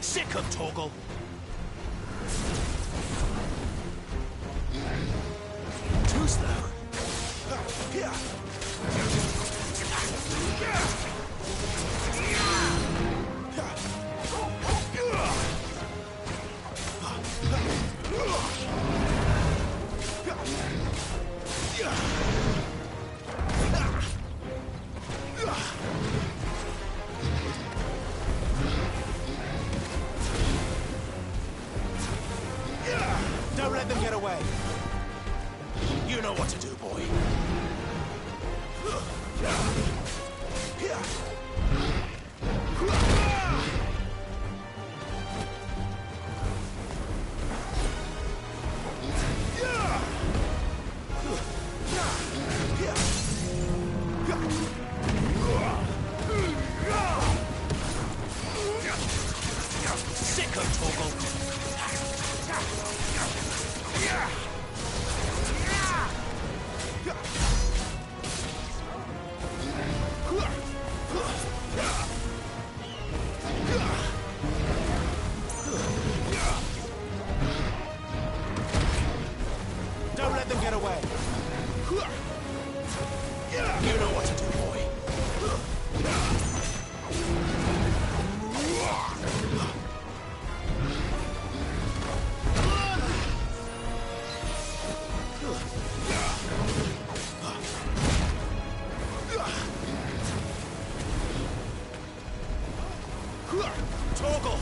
Sick of Torgal. Too slow. Don't let them get away. You know what to do, boy. Sick of Torgal. Don't let them get away. You know what to do, boy. Torgal!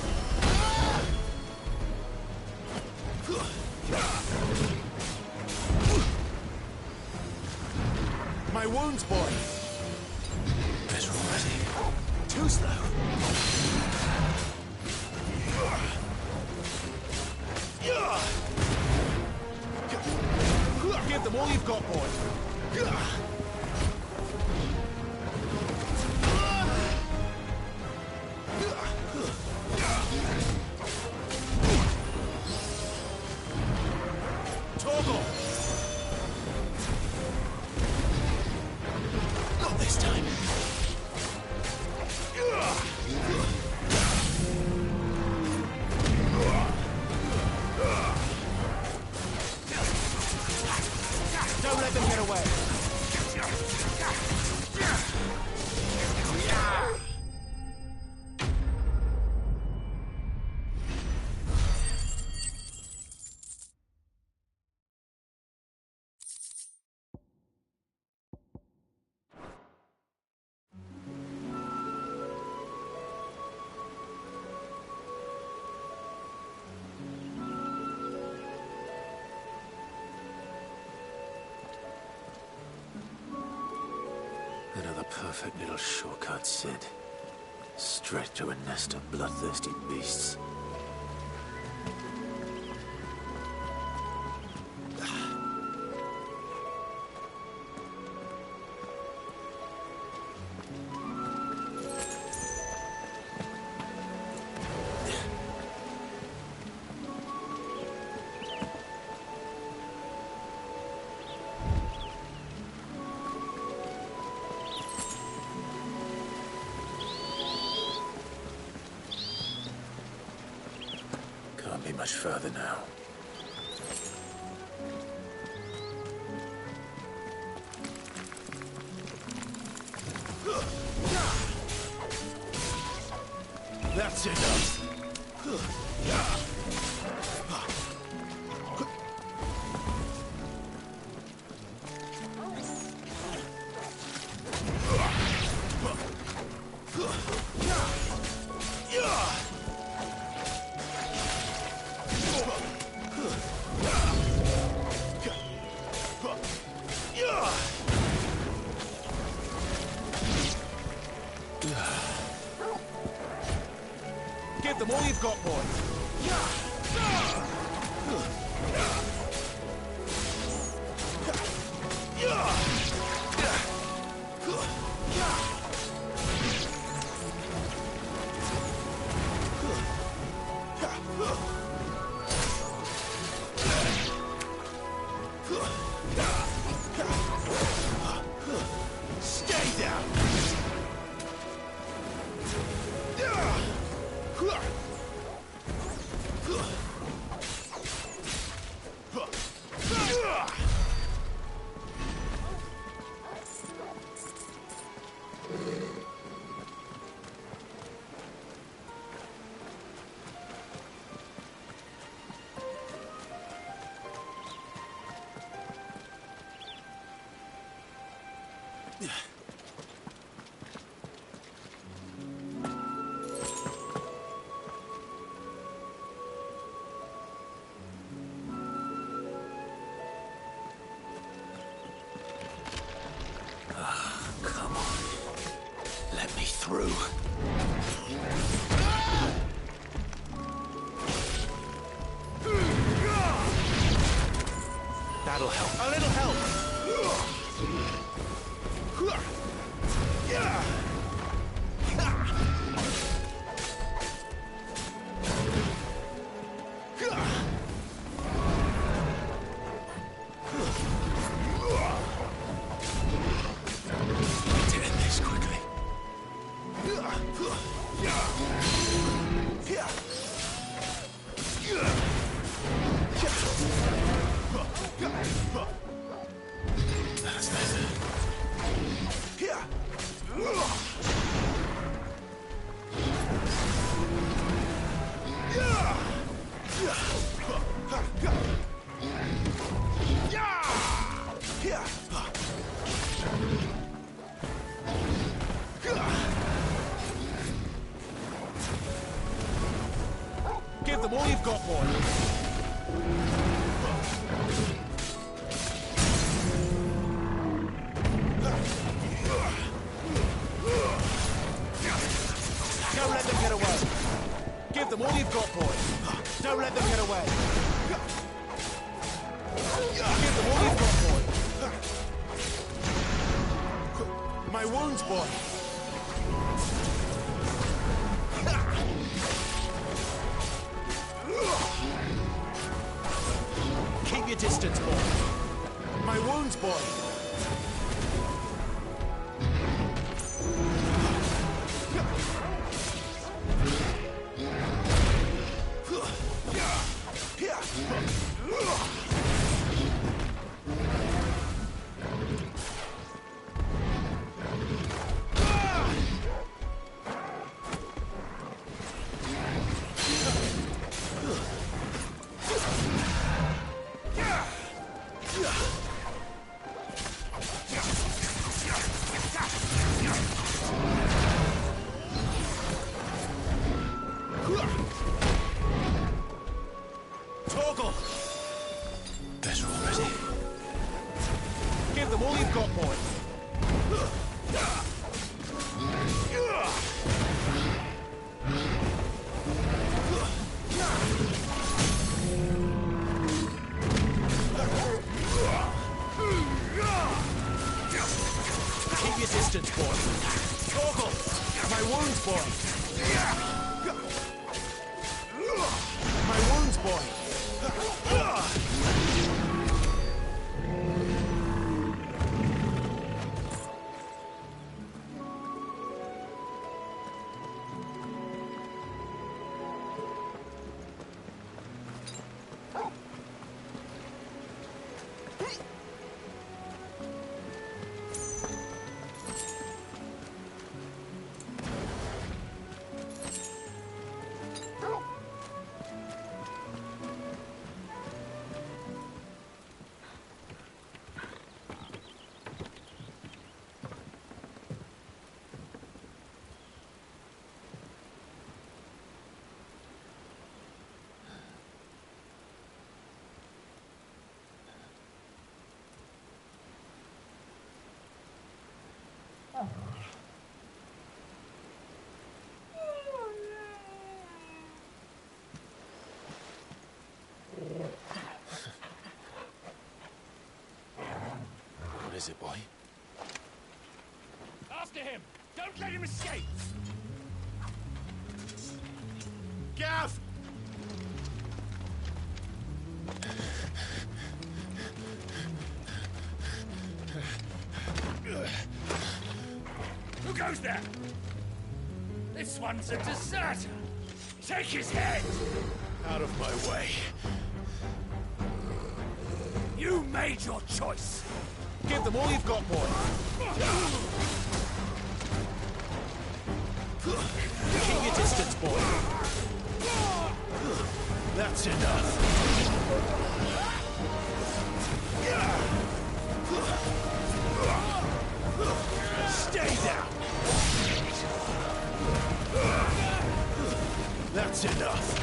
My wounds, boy. Better already. Too slow. Give them all you've got, boy. Torgal! Not this time. Don't let them get away. Another perfect little shortcut, Sid. Straight to a nest of bloodthirsty beasts. Can't be much further now. That's enough. Give them all you've got, boy. Stay down. little help. A little help. Need to end this quickly. That's better. Give them all you've got, boy. Don't let them get away. Give them all you've got, boy. Don't let them get away. Give them all you've got, boy. My wounds, boy. Keep your distance, boy. My wounds, boy. Torgal! Better already. Give them all you've got, boy. Keep your distance, boy. Torgal! My wounds, boy. My wounds, boy. What is it, boy? After him! Don't let him escape! Gav! Who goes there? This one's a deserter. Take his head! Out of my way. You made your choice. Give them all you've got, boy. Keep your distance, boy. That's enough. Stay down. That's enough.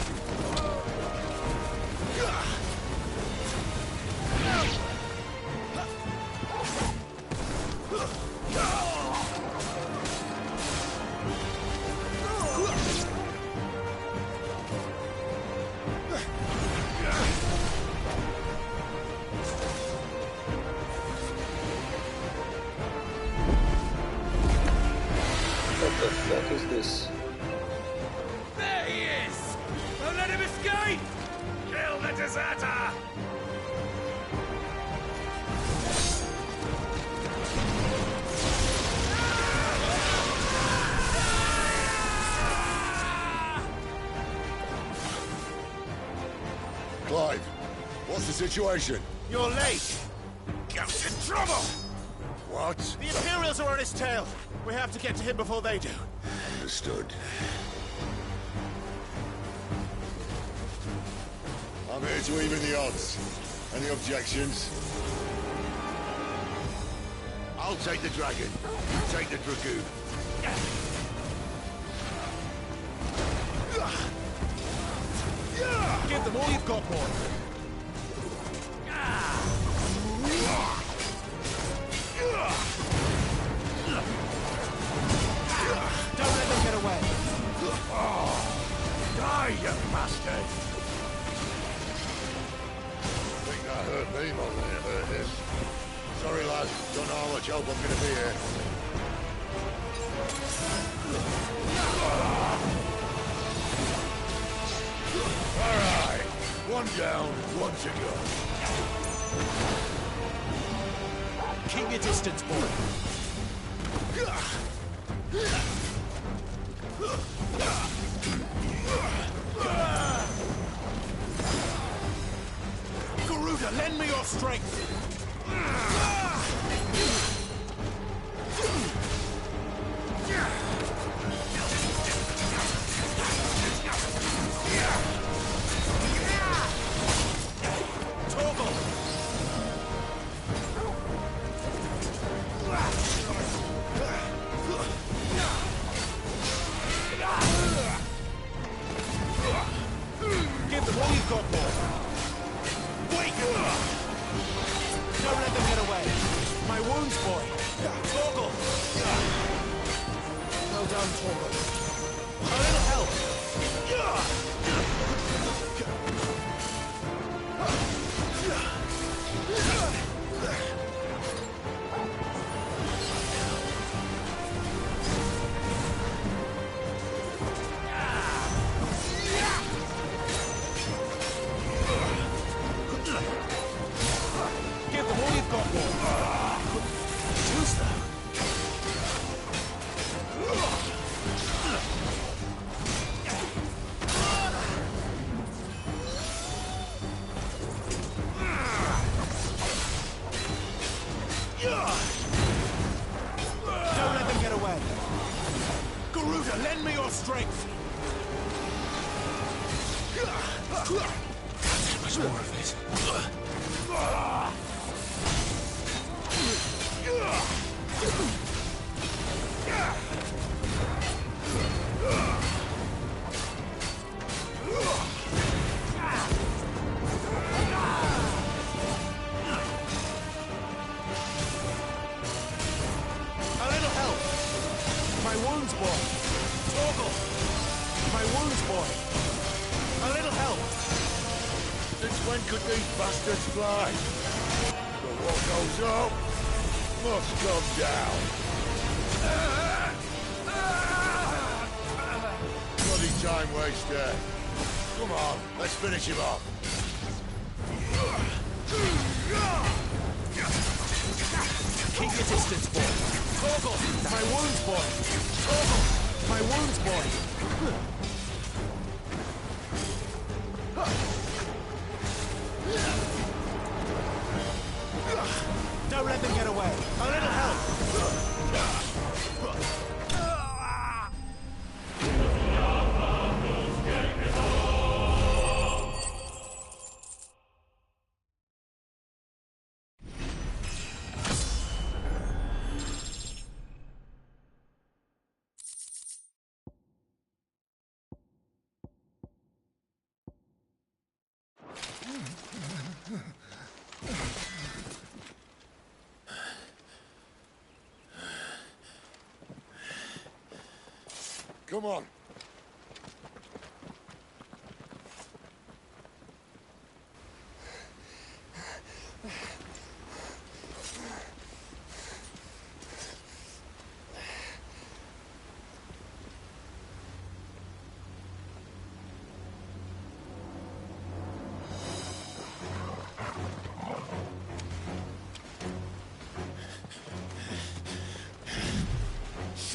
Kill the deserter! Clive, what's the situation? You're late. Goat's in trouble! What? The Imperials are on his tail. We have to get to him before they do. Understood. I'm here to even the odds. Any objections? I'll take the dragon. You take the dragoon. Give them all you've got, boy. Don't let them get away. Die, you bastard! Think that hurt me more than it hurt him. Sorry, lad. Don't know how much help I'm gonna be here. All right. One down, one to go. Keep your distance, boy. Garuda, lend me your strength. Torgal. Give them all you've got, boy. Wait! Don't let them get away. My wounds, boy. Torgal. Well done, Torgal. A little help. Give them all you've got, boy. Choose them. Don't let them get away. Garuda, lend me your strength. Can't much more of it. A little help. My wounds, boy. Torgal. My wounds, boy. A little help. Since when could these bastards fly? But what goes up must come down. Bloody time waster. Come on, let's finish him off. Keep your distance, boy. Torgal. My wounds, boy. Torgal. My wounds, boy. Don't let them get away. A little help. Come on.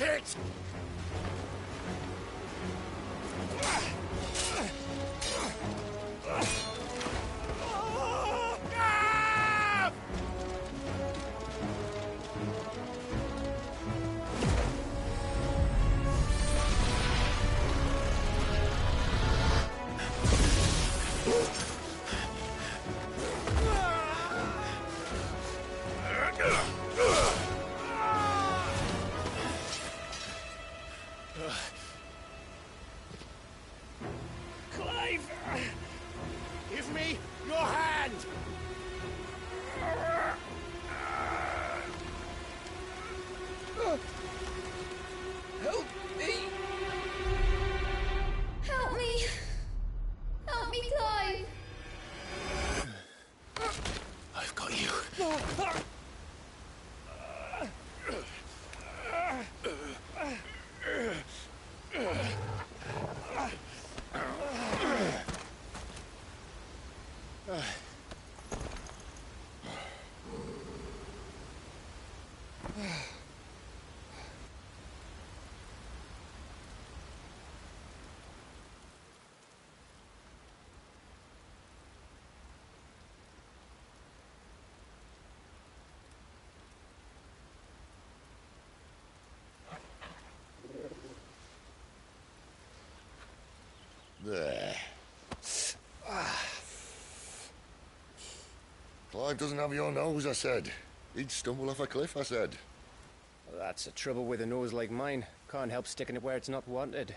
it! Clive! Give me your hand! Help me! Help me! Help me, Clive! I've got you. There. Clive doesn't have your nose, I said. He'd stumble off a cliff, I said. Well, that's the trouble with a nose like mine. Can't help sticking it where it's not wanted.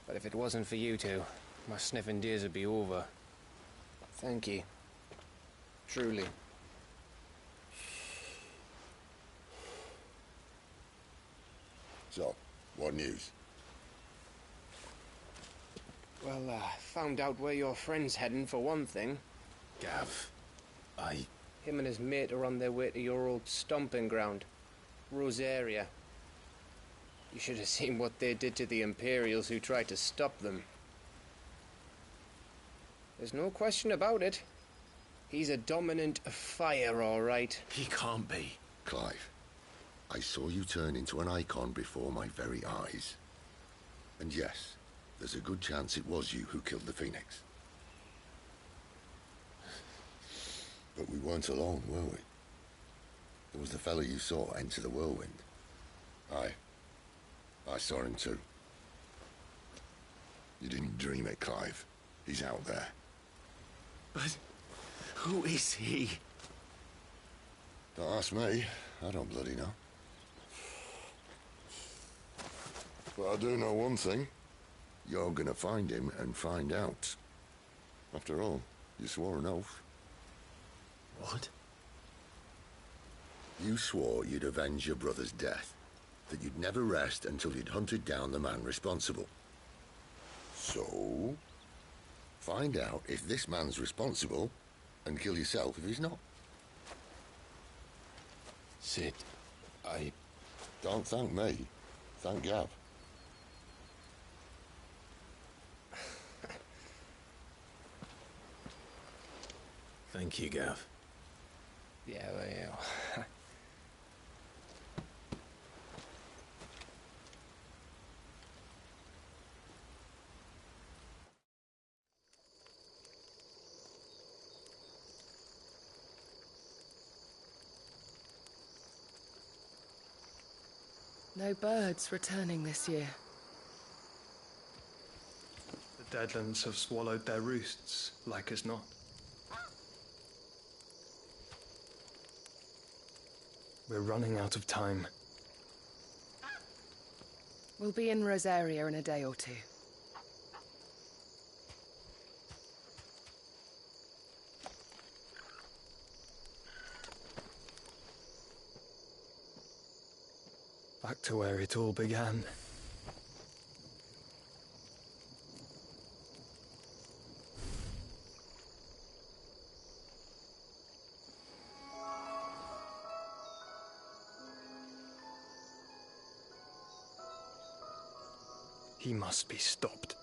But if it wasn't for you two, my sniffing days would be over. Thank you. Truly. So, what news? Well, found out where your friend's heading, for one thing. Gav, Him and his mate are on their way to your old stomping ground, Rosaria. You should have seen what they did to the Imperials who tried to stop them. There's no question about it. He's a dominant fire, all right. he can't be. Clive, I saw you turn into an icon before my very eyes. And yes, there's a good chance it was you who killed the Phoenix. But we weren't alone, were we? There was the fellow you saw enter the whirlwind. I saw him too. You didn't dream it, Clive. He's out there. But who is he? Don't ask me. I don't bloody know. But I do know one thing. You're gonna find him and find out. After all, you swore an oath. What? You swore you'd avenge your brother's death. That you'd never rest until you'd hunted down the man responsible. So, find out if this man's responsible and kill yourself if he's not. Sid, Don't thank me. Thank Gav. Thank you, Gav. Yeah, well. No birds returning this year. The Deadlands have swallowed their roosts, like as not. We're running out of time. We'll be in Rosaria in a day or two. Back to where it all began. He must be stopped.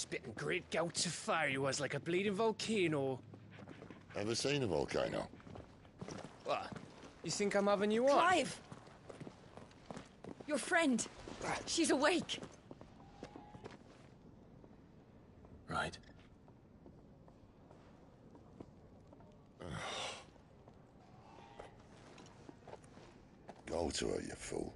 Spitting great gouts of fire he was, like a bleeding volcano. Ever seen a volcano? What? You think I'm having you on? Clive! Your friend. She's awake. Right. Go to her, you fool.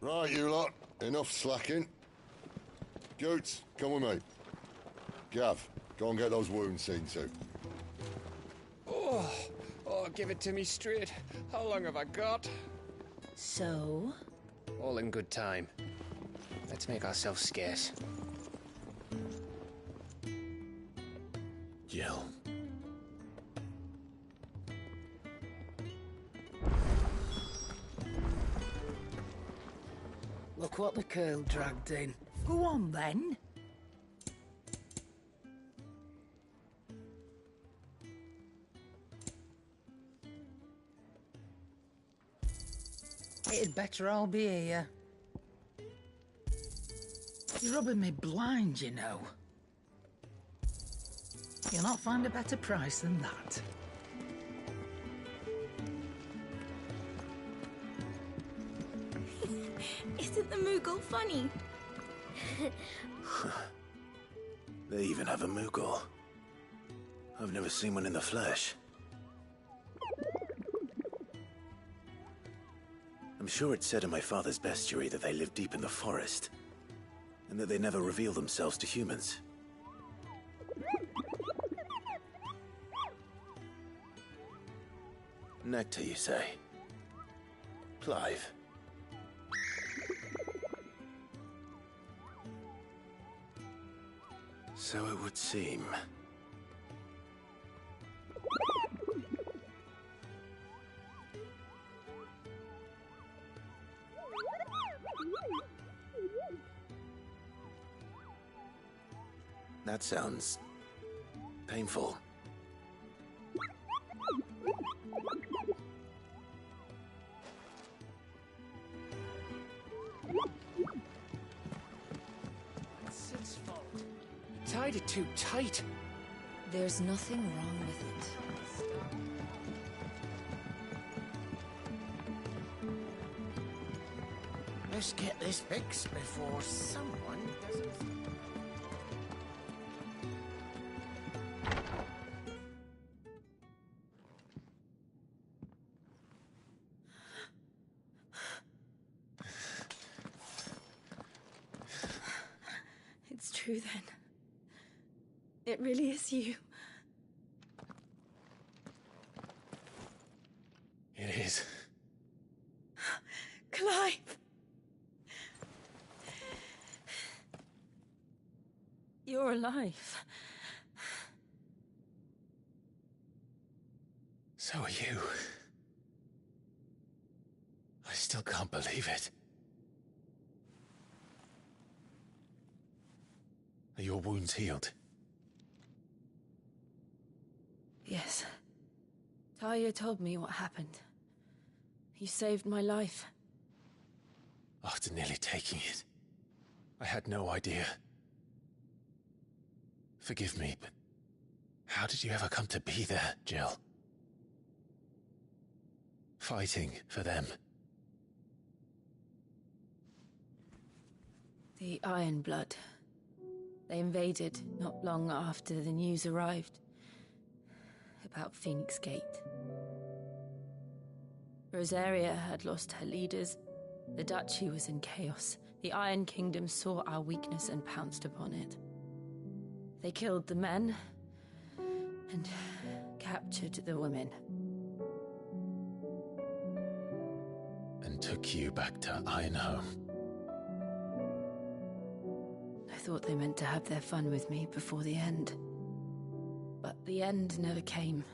Right, you lot. Enough slacking. Goots, come with me. Gav, go and get those wounds seen to. Oh, give it to me straight. How long have I got? So? All in good time. Let's make ourselves scarce. Jill. Look what the curl dragged in. Go on then. It'd better all be here. You're rubbing me blind, you know. You'll not find a better price than that. Isn't the Moogle funny? They even have a Moogle. I've never seen one in the flesh. I'm sure it said in my father's bestiary that they live deep in the forest, and that they never reveal themselves to humans. Nectar, you say? Clive. So it would seem. That sounds painful. It's Sid's fault. He tied it too tight. There's nothing wrong with it. Let's get this fixed before someone doesn't... It's true then. It really is you. It is. Clive! You're alive. So are you. I still can't believe it. Are your wounds healed? Yes. Talia told me what happened. You saved my life. After nearly taking it, I had no idea. Forgive me, but how did you ever come to be there, Jill? Fighting for them. The Iron Blood. They invaded not long after the news arrived about Phoenix Gate. Rosaria had lost her leaders. The Duchy was in chaos. The Iron Kingdom saw our weakness and pounced upon it. They killed the men and captured the women. And took you back to Ironhome. I thought they meant to have their fun with me before the end. But the end never came.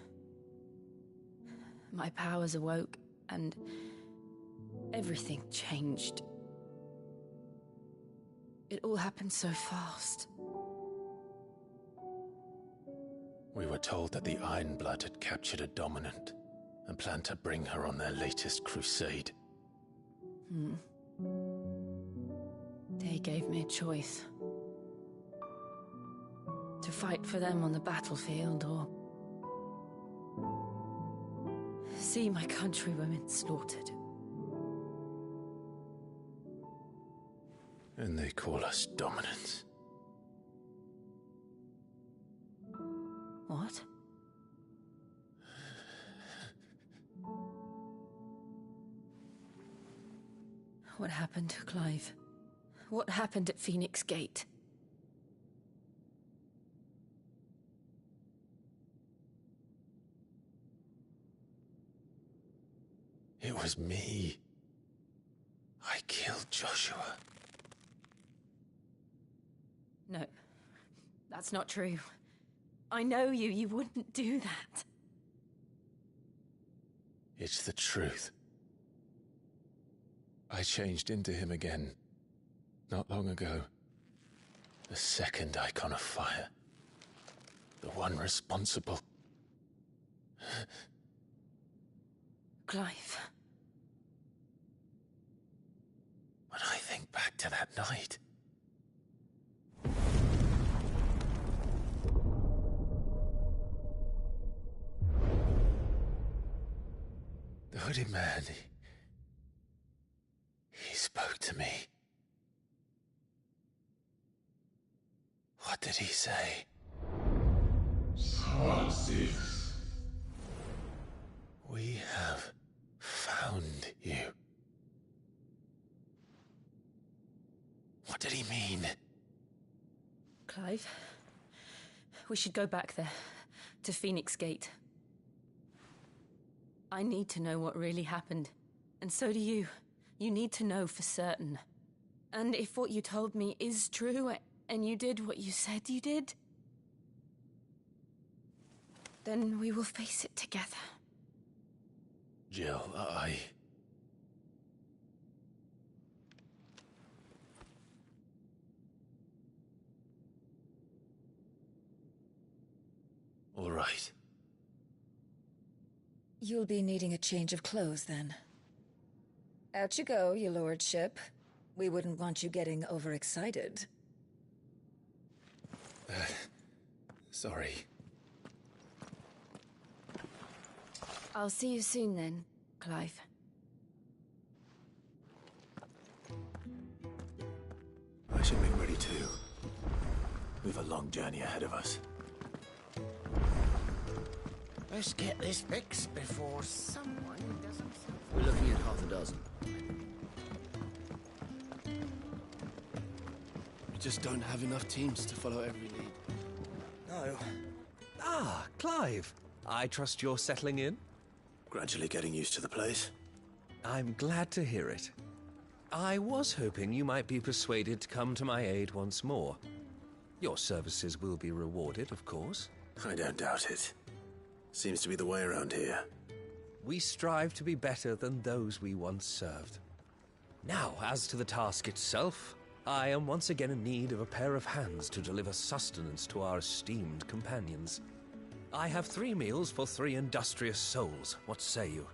My powers awoke, and everything changed. It all happened so fast. We were told that the Iron Blood had captured a dominant and planned to bring her on their latest crusade. They gave me a choice. To fight for them on the battlefield, or see my countrywomen slaughtered. And they call us dominants. What? What happened to Clive? What happened at Phoenix Gate? It was me. I killed Joshua. No, that's not true. I know you. You wouldn't do that. It's the truth. I changed into him again, not long ago. The second icon of fire. The one responsible. Clive. When I think back to that night... The hooded man, he spoke to me. What did he say? Francis. We have found you. What did he mean? Clive, we should go back there, to Phoenix Gate. I need to know what really happened. And so do you. You need to know for certain. And if what you told me is true, and you did what you said you did, then we will face it together. Jill, All right. You'll be needing a change of clothes, then. Out you go, your lordship. We wouldn't want you getting overexcited. Sorry. I'll see you soon then, Clive. I should make ready too. We've a long journey ahead of us. Let's get this fixed before someone doesn't... We're looking at half a dozen. We just don't have enough teams to follow every lead. No. Ah, Clive. I trust you're settling in? Gradually getting used to the place. I'm glad to hear it. I was hoping you might be persuaded to come to my aid once more. Your services will be rewarded, of course. I don't doubt it. Seems to be the way around here. We strive to be better than those we once served. Now, as to the task itself, I am once again in need of a pair of hands to deliver sustenance to our esteemed companions. I have 3 meals for 3 industrious souls. What say you?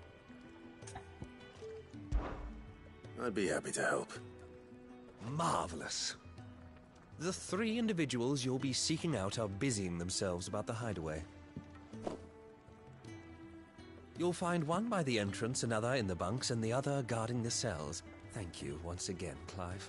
I'd be happy to help. Marvelous. The 3 individuals you'll be seeking out are busying themselves about the hideaway. You'll find one by the entrance, another in the bunks, and the other guarding the cells. Thank you once again, Clive.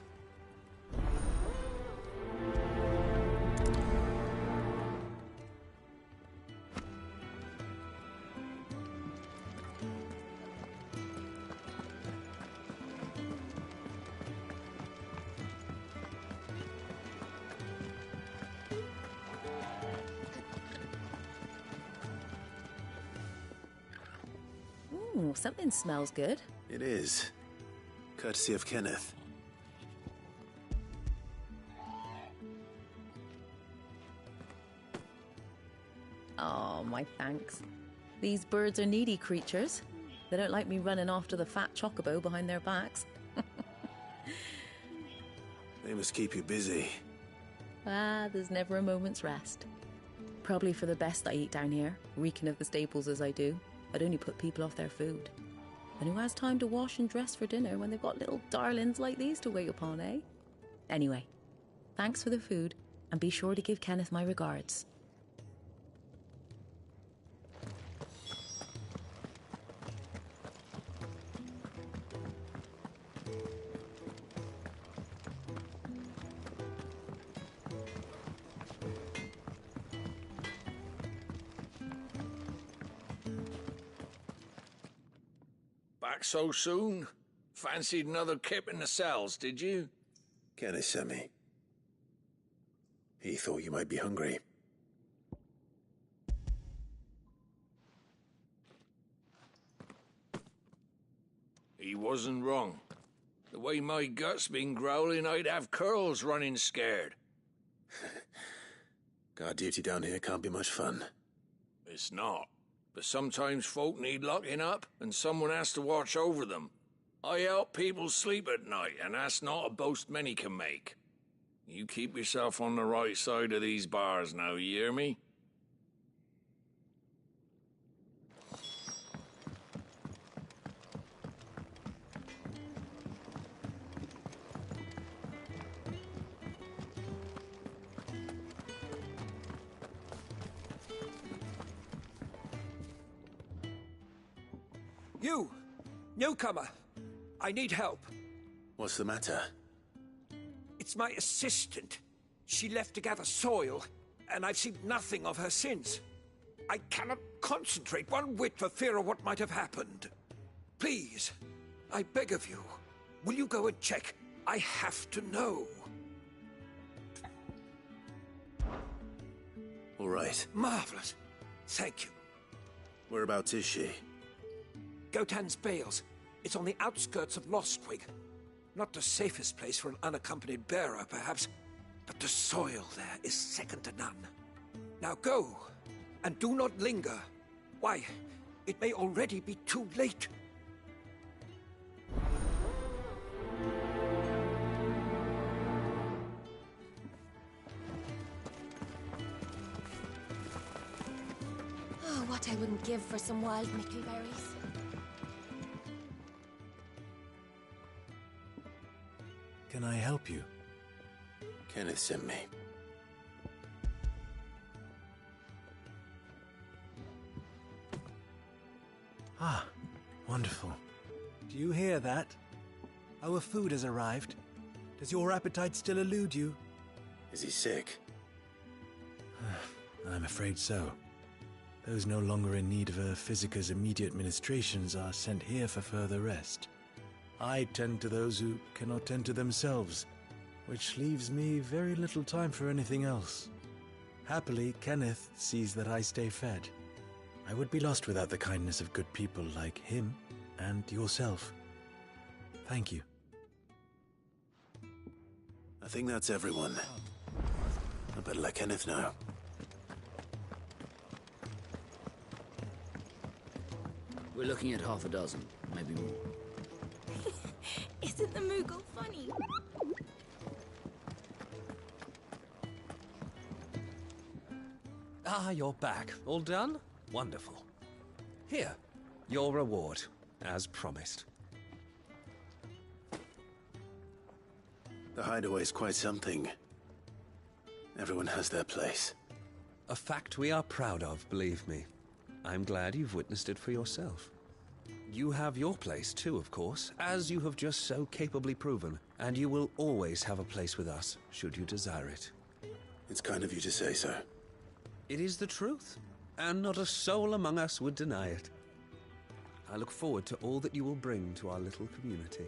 Ooh, something smells good. It is. Courtesy of Kenneth. Oh, my thanks. These birds are needy creatures. They don't like me running after the fat chocobo behind their backs. They must keep you busy. There's never a moment's rest. Probably for the best I eat down here, reeking of the staples as I do. I'd only put people off their food. And who has time to wash and dress for dinner when they've got little darlings like these to wait upon, eh? Anyway, thanks for the food, and be sure to give Kenneth my regards. Back so soon? Fancied another kip in the cells, did you? Kenneth sent me. He thought you might be hungry. He wasn't wrong. The way my gut's been growling, I'd have curls running scared. Guard duty down here can't be much fun. It's not. But sometimes folk need locking up, and someone has to watch over them. I help people sleep at night, and that's not a boast many can make. You keep yourself on the right side of these bars now, you hear me? You! Newcomer! I need help. What's the matter? It's my assistant. She left to gather soil, and I've seen nothing of her since. I cannot concentrate one whit for fear of what might have happened. Please, I beg of you, will you go and check? I have to know. All right. Marvelous. Thank you. Whereabouts is she? Gotan's Bales. It's on the outskirts of Lostwig. Not the safest place for an unaccompanied bearer, perhaps, but the soil there is second to none. Now go, and do not linger. Why, it may already be too late. Oh, what I wouldn't give for some wild mickleberries. Can I help you? Kenneth sent me. Ah, wonderful. Do you hear that? Our food has arrived. Does your appetite still elude you? Is he sick? I'm afraid so. Those no longer in need of a Physica's immediate ministrations are sent here for further rest. I tend to those who cannot tend to themselves, which leaves me very little time for anything else. Happily, Kenneth sees that I stay fed. I would be lost without the kindness of good people like him and yourself. Thank you. I think that's everyone. I better let Kenneth know. We're looking at half a dozen, maybe more. Isn't the Moogle funny? Ah, you're back. All done? Wonderful. Here, your reward, as promised. The hideaway's quite something. Everyone has their place. A fact we are proud of, believe me. I'm glad you've witnessed it for yourself. You have your place too, of course, as you have just so capably proven, and you will always have a place with us, should you desire it. It's kind of you to say so. It is the truth, and not a soul among us would deny it. I look forward to all that you will bring to our little community.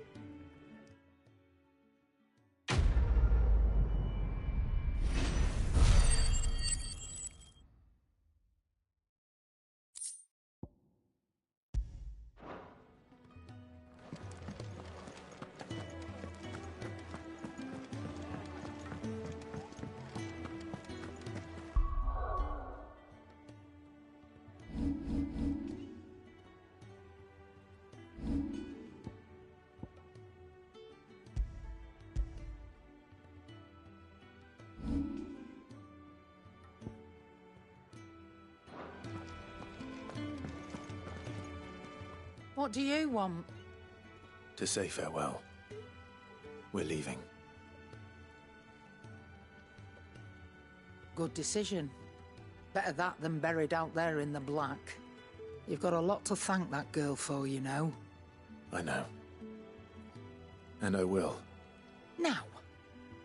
What do you want? To say farewell. We're leaving. Good decision. Better that than buried out there in the black. You've got a lot to thank that girl for, you know. I know. And I will. Now,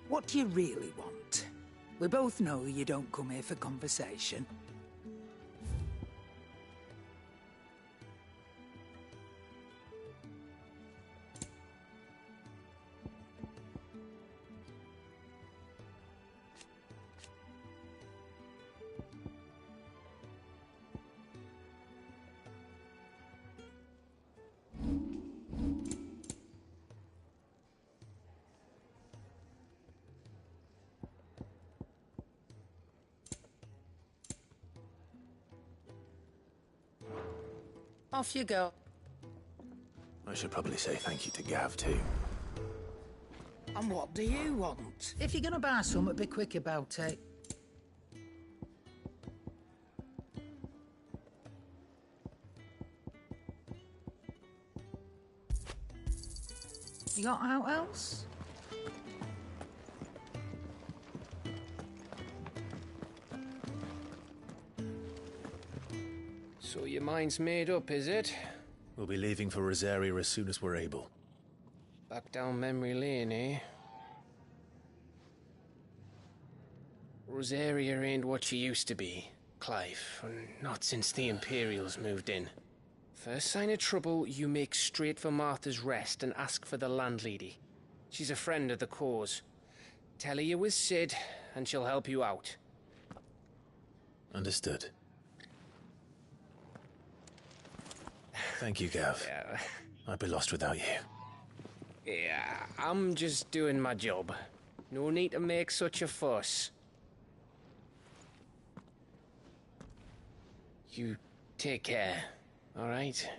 what do you really want? We both know you don't come here for conversation. Off you go. I should probably say thank you to Gav, too. And what do you want? If you're gonna buy something, be quick about it. You got out else? So your mind's made up, is it? We'll be leaving for Rosaria as soon as we're able. Back down memory lane, eh? Rosaria ain't what she used to be, Clive. Not since the Imperials moved in. First sign of trouble, you make straight for Martha's Rest and ask for the landlady. She's a friend of the cause. Tell her you was Sid, and she'll help you out. Understood. Thank you, Gav. Yeah. I'd be lost without you. Yeah, I'm just doing my job. No need to make such a fuss. You take care, all right?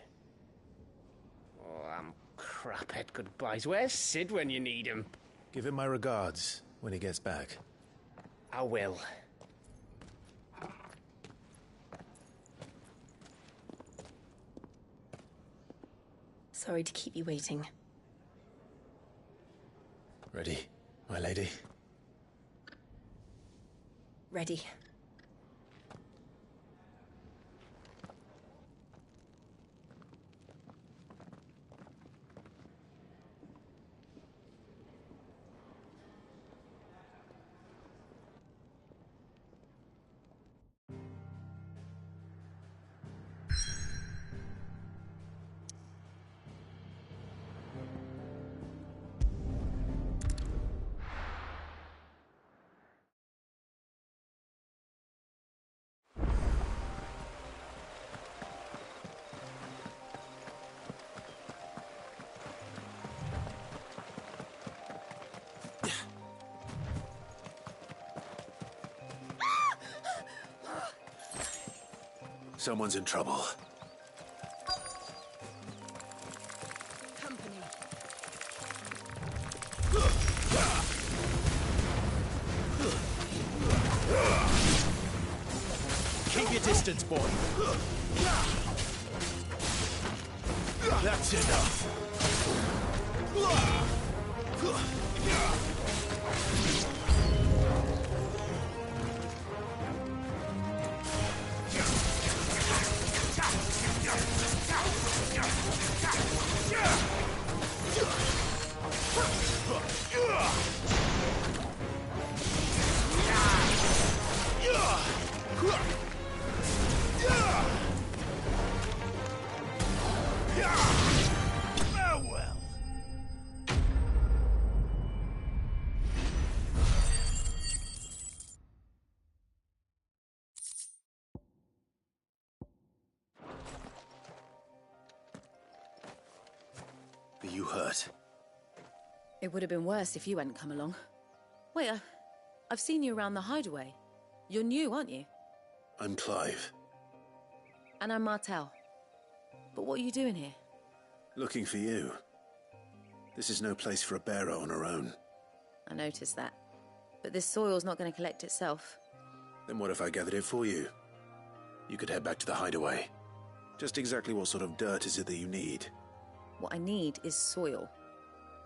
Oh, I'm crap at goodbyes. Where's Sid when you need him? Give him my regards when he gets back. I will. Sorry to keep you waiting. Ready, my lady? Ready. Someone's in trouble. Company. Keep your distance, boy. That's enough. Are you hurt? It would have been worse if you hadn't come along. Wait, I've seen you around the hideaway. You're new, aren't you? I'm Clive. And I'm Martel. But what are you doing here? Looking for you. This is no place for a bearer on her own. I noticed that. But this soil's not going to collect itself. Then what if I gathered it for you? You could head back to the hideaway. Just exactly what sort of dirt is it that you need? What I need is soil.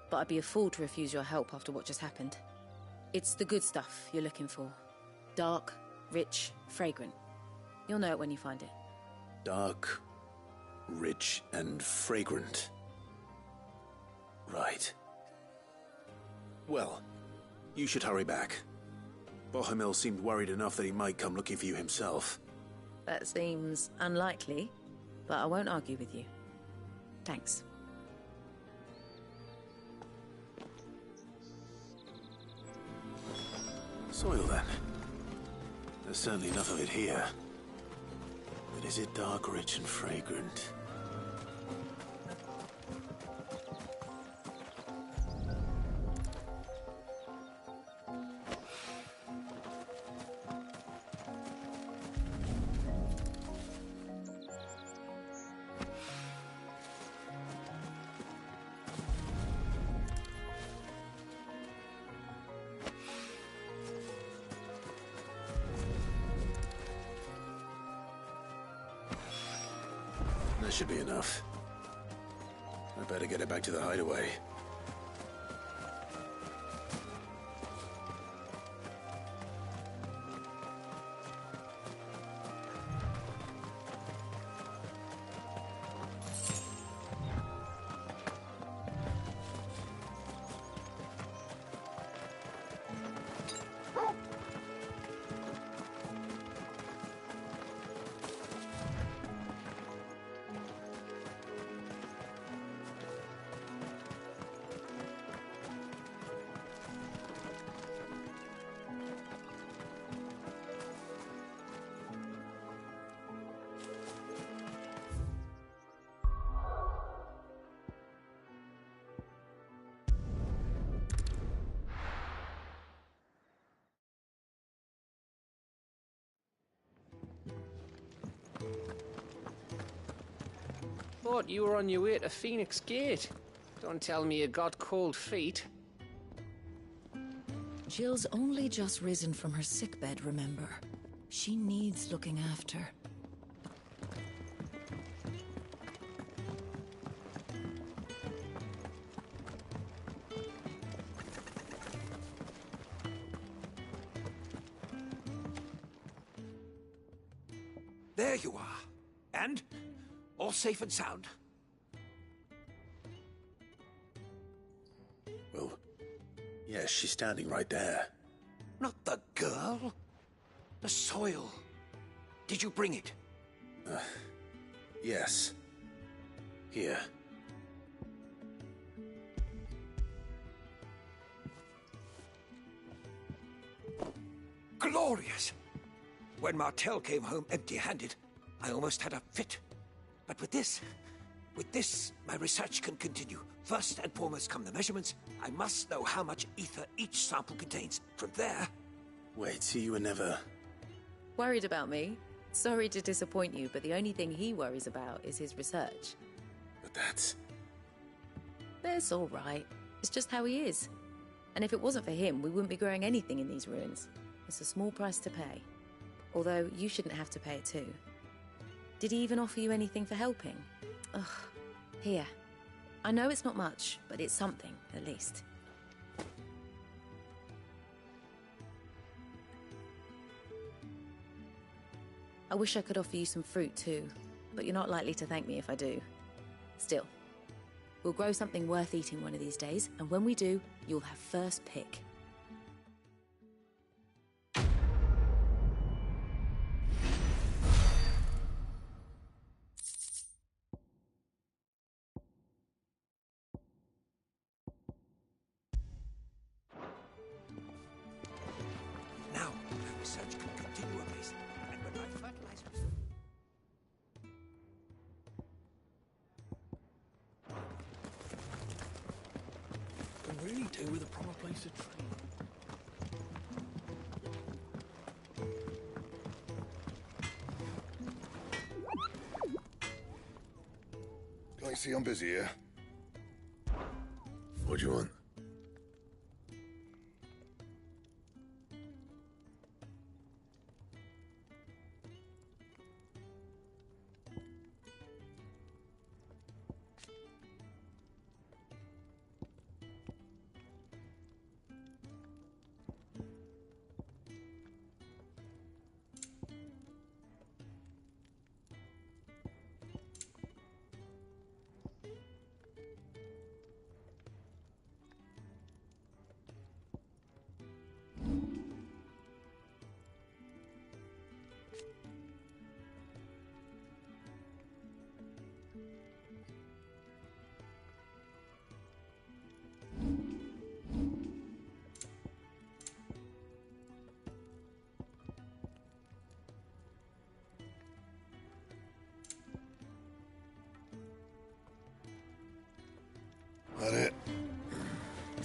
But I'd be a fool to refuse your help after what just happened. It's the good stuff you're looking for. Dark, rich, fragrant. You'll know it when you find it. Dark, rich, and fragrant. Right. Well, you should hurry back. Bohemil seemed worried enough that he might come looking for you himself. That seems unlikely, but I won't argue with you. Thanks. Soil, then. There's certainly enough of it here. But is it dark, rich, and fragrant? That should be enough. I better get it back to the hideaway. Thought you were on your way to Phoenix Gate. Don't tell me you got cold feet. Jill's only just risen from her sickbed, remember? She needs looking after. There you are. And? All safe and sound? Well, yes, she's standing right there. Not the girl. The soil. Did you bring it? Yes. Here. Glorious! When Martel came home empty-handed, I almost had a fit. But with this, my research can continue. First and foremost come the measurements. I must know how much ether each sample contains. From there... Wait, so you were never... Worried about me? Sorry to disappoint you, but the only thing he worries about is his research. But that's... That's all right. It's just how he is. And if it wasn't for him, we wouldn't be growing anything in these ruins. It's a small price to pay. Although, you shouldn't have to pay it too. Did he even offer you anything for helping? Ugh. Here. I know it's not much, but it's something, at least. I wish I could offer you some fruit too, but you're not likely to thank me if I do. Still, we'll grow something worth eating one of these days, and when we do, you'll have first pick. Really do with a proper place to train. Can't you see I'm busy here? What do you want?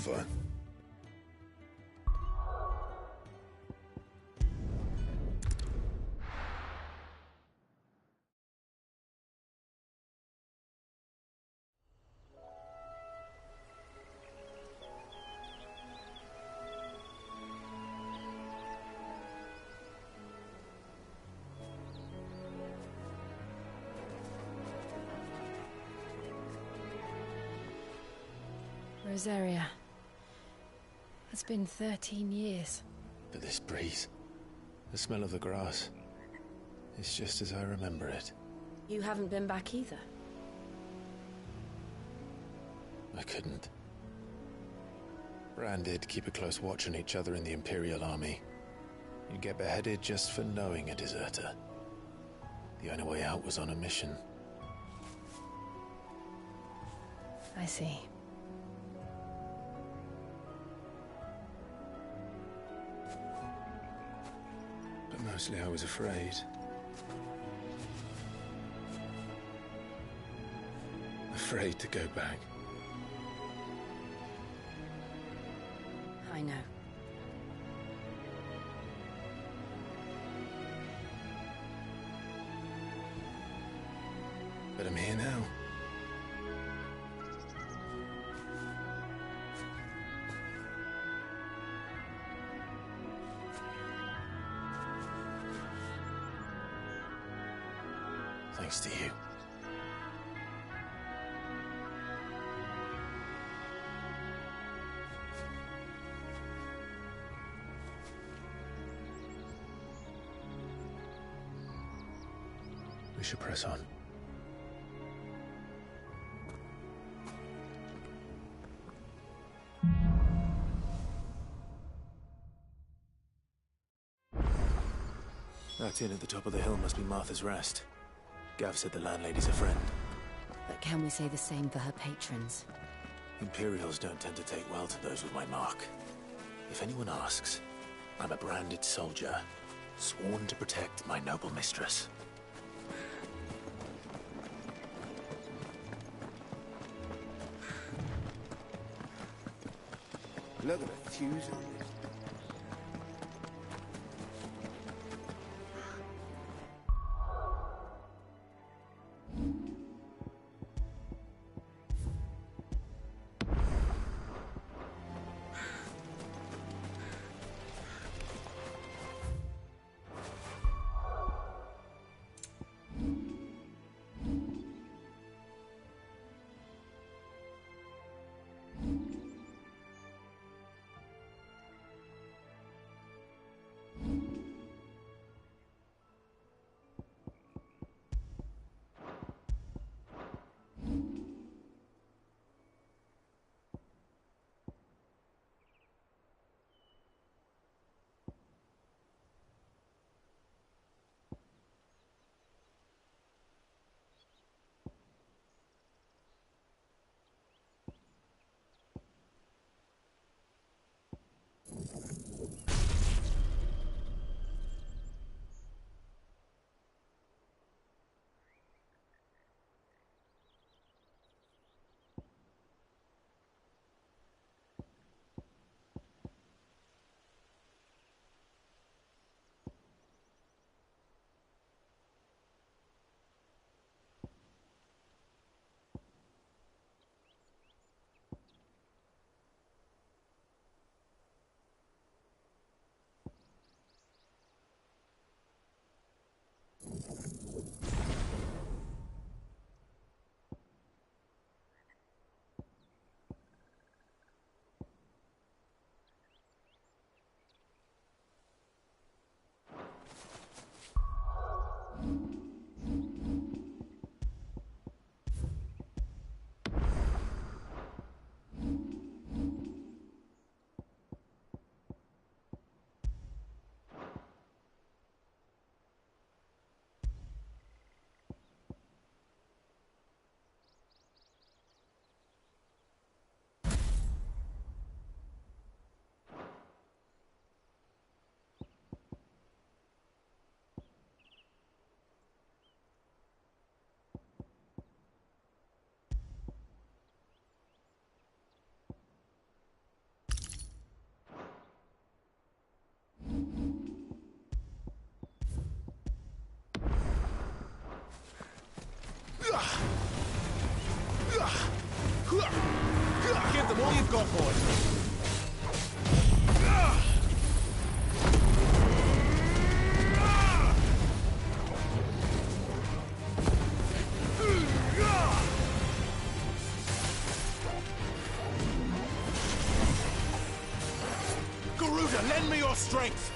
over. Rosaria. It's been 13 years. But this breeze, the smell of the grass, it's just as I remember it. You haven't been back either. I couldn't. Bran did keep a close watch on each other in the Imperial Army. You'd get beheaded just for knowing a deserter. The only way out was on a mission. I see. But mostly I was afraid. Afraid to go back. I know. But I'm here now. Thanks to you. We should press on. That inn at the top of the hill must be Martha's Rest. Gav said the landlady's a friend. But can we say the same for her patrons? Imperials don't tend to take well to those with my mark. If anyone asks, I'm a branded soldier, sworn to protect my noble mistress. Look at the fuse on this. them all you've got, boy. Garuda, lend me your strength!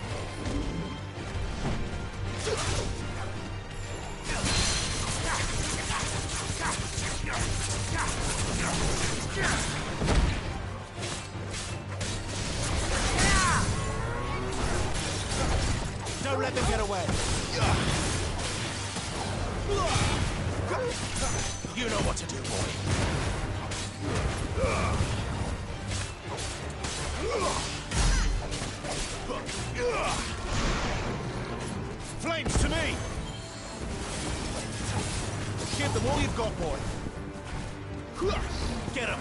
Don't let them get away! You know what to do, boy. Flames to me! Give them all you've got, boy. Get him!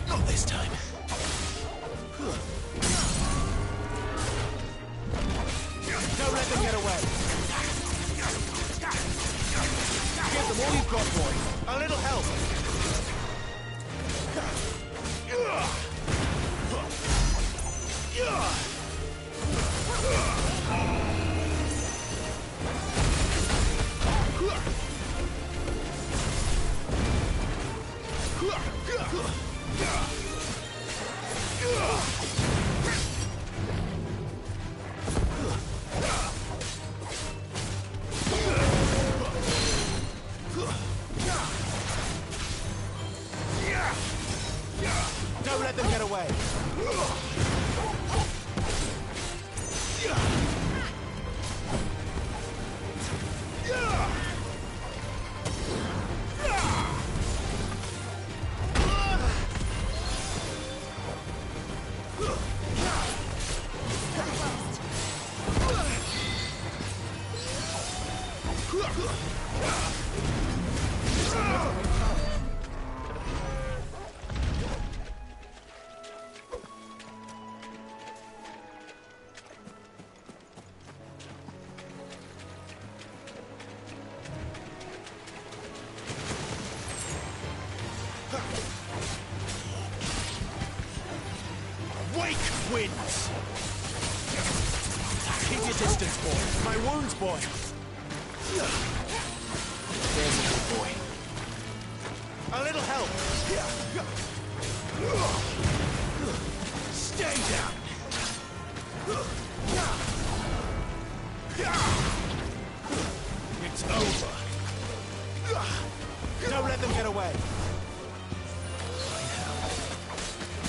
Not this time. Don't let them get away. Give them all you've got, boy. A little help. Don't let them get away. Wake wins! Keep your distance, boy. My wounds, boy. There's a good boy. A little help. Stay down. It's over. Don't let them get away.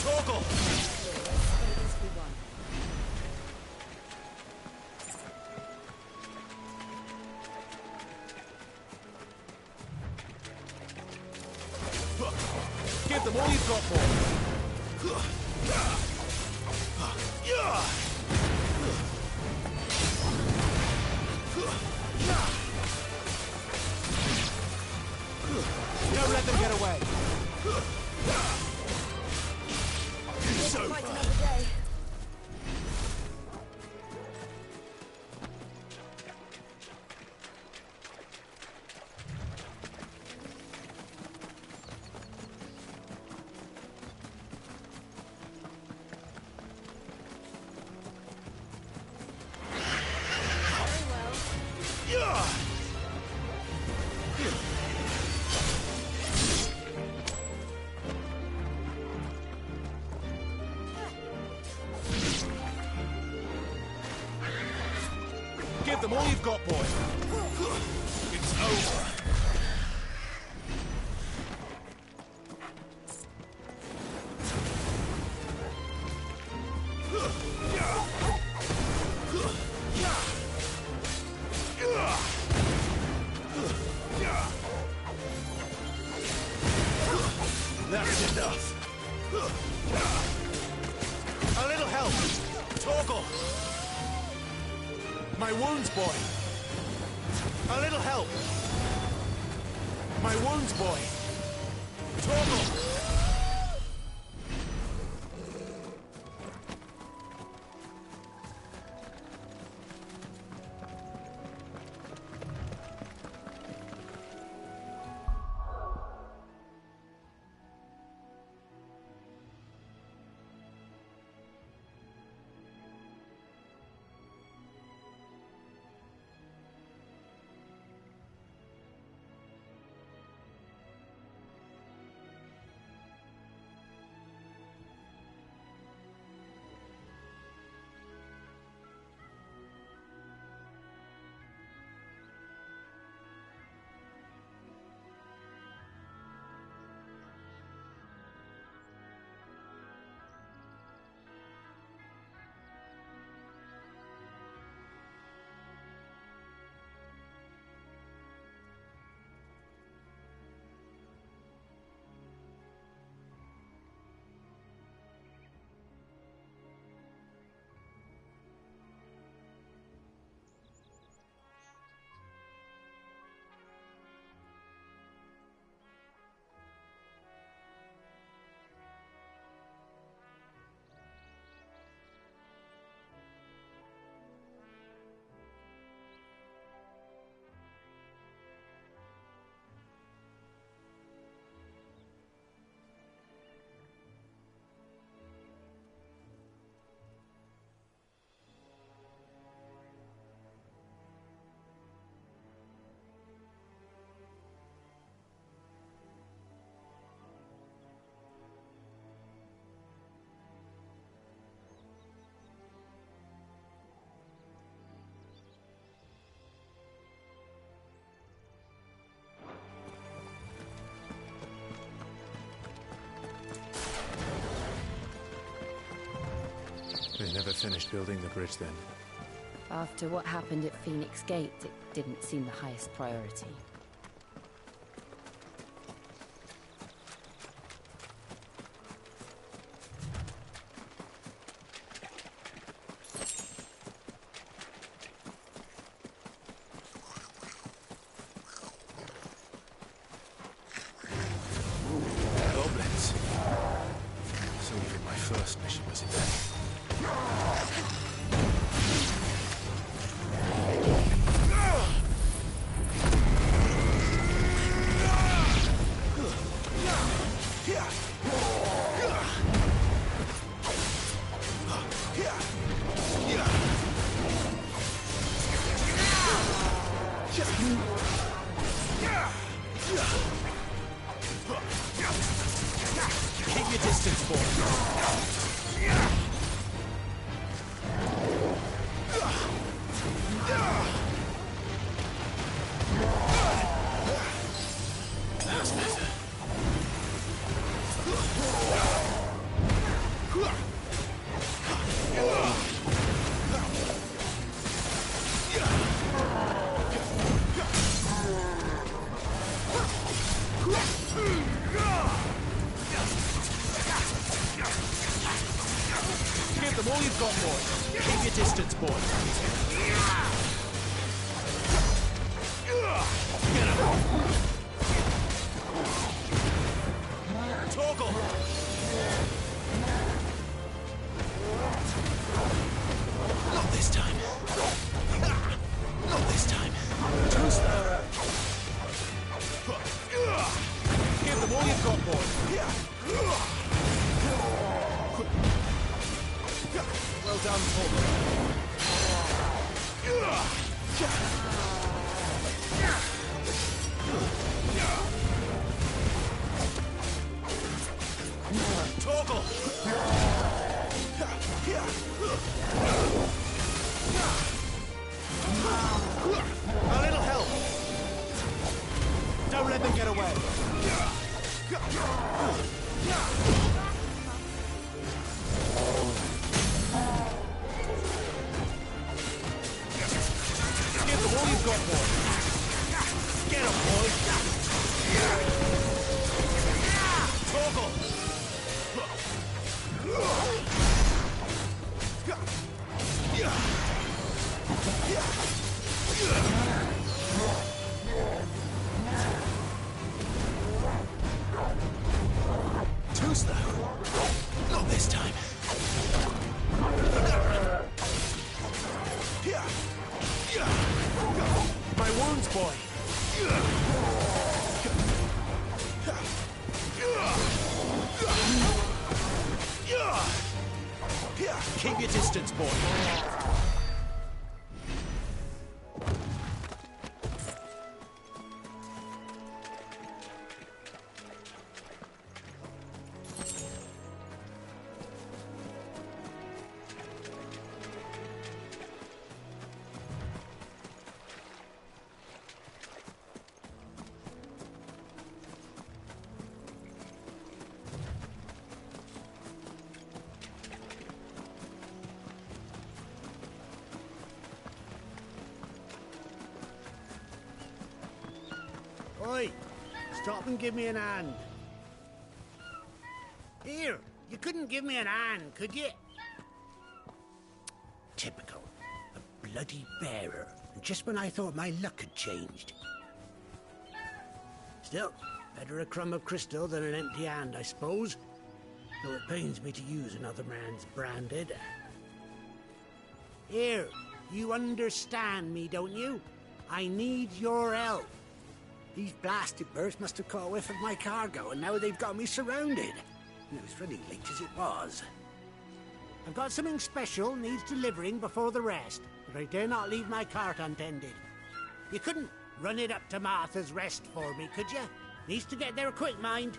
Torgal! Give them all you've got, boy. Don't let them get away. It's over. Quite another day. Give them all you've got, boy. It's over. My wounds, boy! A little help! My wounds, boy! Torgal! They never finished building the bridge then. After what happened at Phoenix Gate, it didn't seem the highest priority. Goblins. So even my first mission was in vain. Keep your distance, boy. That's better. Give them all you've got, boy. Keep your distance, boy. Get him. Torgal! Not this time. Not this time. Truce there. Give them all you've got, boy. Well done, Torgal. Torgal! A little help. Don't let them get away. Give them all you've got, boy. Get him, boy. Torgal! Too slow. Not this time. My wounds, boy. Keep your distance, boy. Oi! Stop and give me an hand. Here, you couldn't give me an hand, could you? Typical. A bloody bearer. And just when I thought my luck had changed. Still, better a crumb of crystal than an empty hand, I suppose. Though it pains me to use another man's branded. Here, you understand me, don't you? I need your help. These blasted birds must have caught a whiff of my cargo, and now they've got me surrounded. And it was running late as it was. I've got something special needs delivering before the rest, but I dare not leave my cart untended. You couldn't run it up to Martha's Rest for me, could you? Needs to get there quick, mind.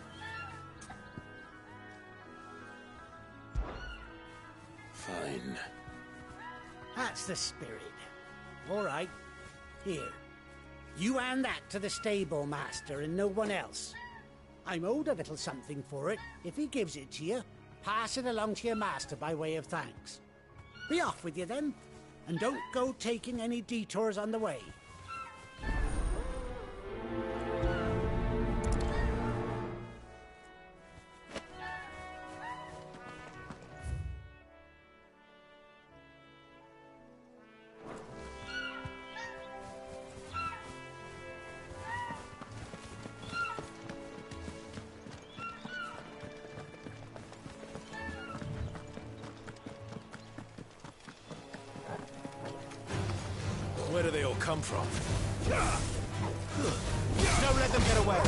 Fine. That's the spirit. All right. Here. You hand that to the stable master and no one else. I'm owed a little something for it. If he gives it to you, pass it along to your master by way of thanks. Be off with you then, and don't go taking any detours on the way. Where do they all come from? Don't let them get away.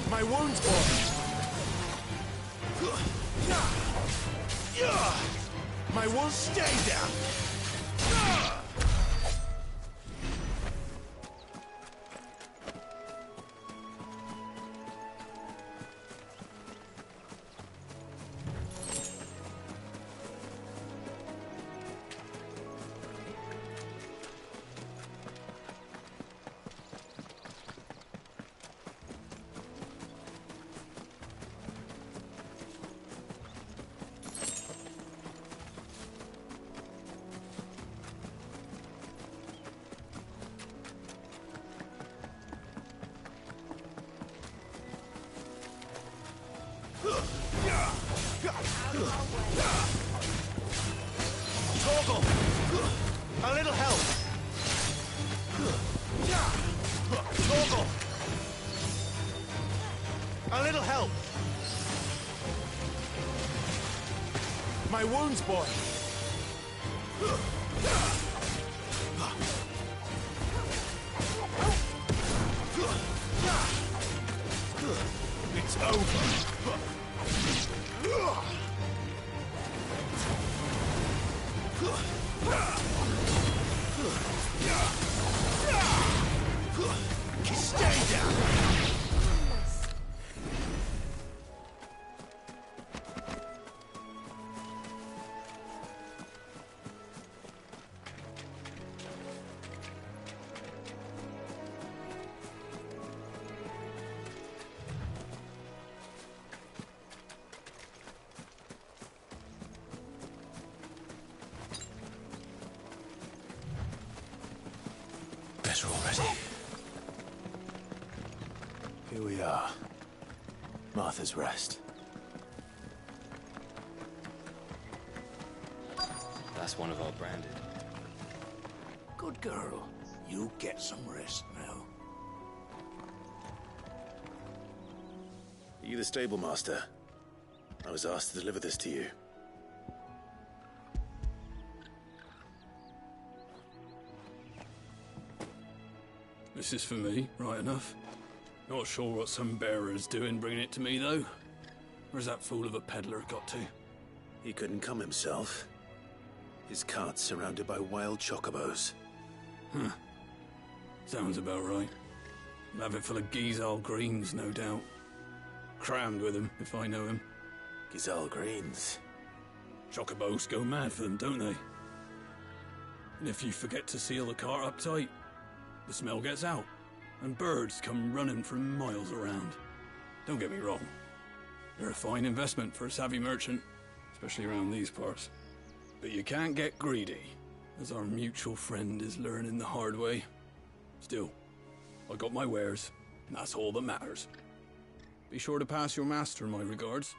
My wounds, boy. My wounds, stay down. Torgal! A little help! Torgal! A little help! My wounds, boy. It's over. Stay down. better already. Here we are. Martha's Rest. That's one of our branded. Good girl. You get some rest now. Are you the stable master? I was asked to deliver this to you. This is for me, right enough. Not sure what some bearer's doing bringing it to me, though. Where's that fool of a peddler got to? He couldn't come himself. His cart's surrounded by wild chocobos. Huh. Sounds about right. He'll have it full of Gizal greens, no doubt. Crammed with them, if I know him. Gizal greens? Chocobos go mad for them, don't they? And if you forget to seal the cart up tight, the smell gets out, and birds come running from miles around. Don't get me wrong. They're a fine investment for a savvy merchant, especially around these parts. But you can't get greedy, as our mutual friend is learning the hard way. Still, I got my wares, and that's all that matters. Be sure to pass your master my regards.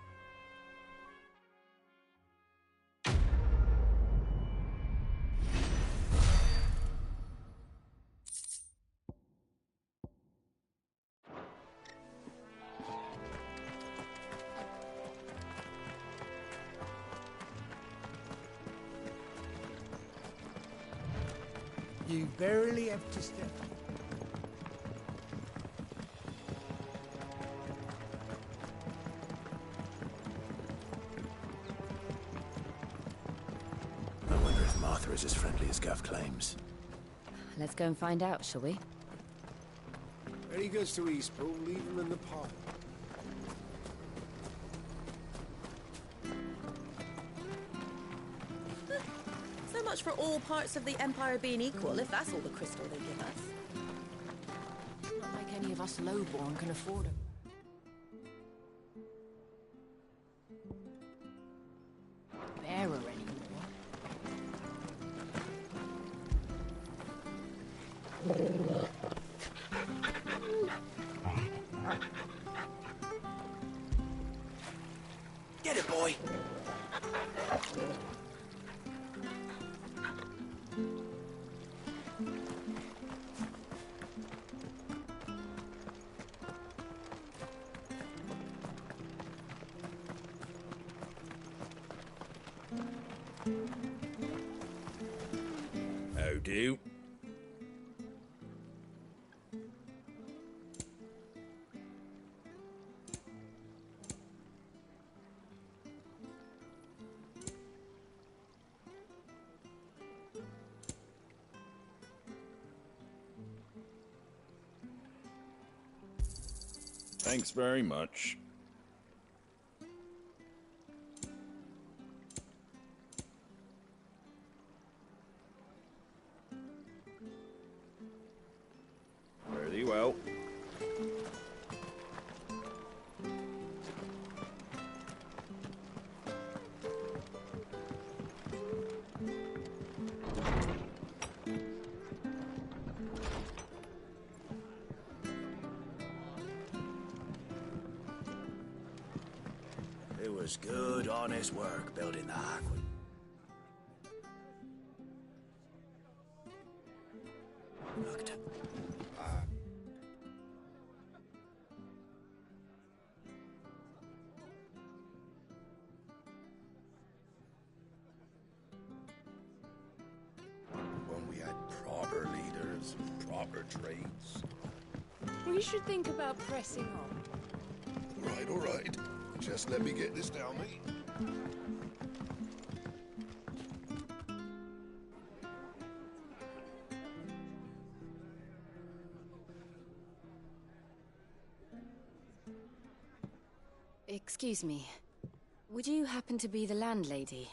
You barely have to step. I wonder if Martha is as friendly as Gav claims. Let's go and find out, shall we? When he goes to Eastpool, leave him in the pot. So much for all parts of the Empire being equal, if that's all the crystal they give us. Not like any of us lowborn can afford it. Bearer anymore. Get it, boy! How do? Thanks very much. Very well. It was good, honest work building the aqueduct. When we had proper leaders and proper trades. We should think about pressing on. All right. Just let me get this down me. Excuse me. Would you happen to be the landlady?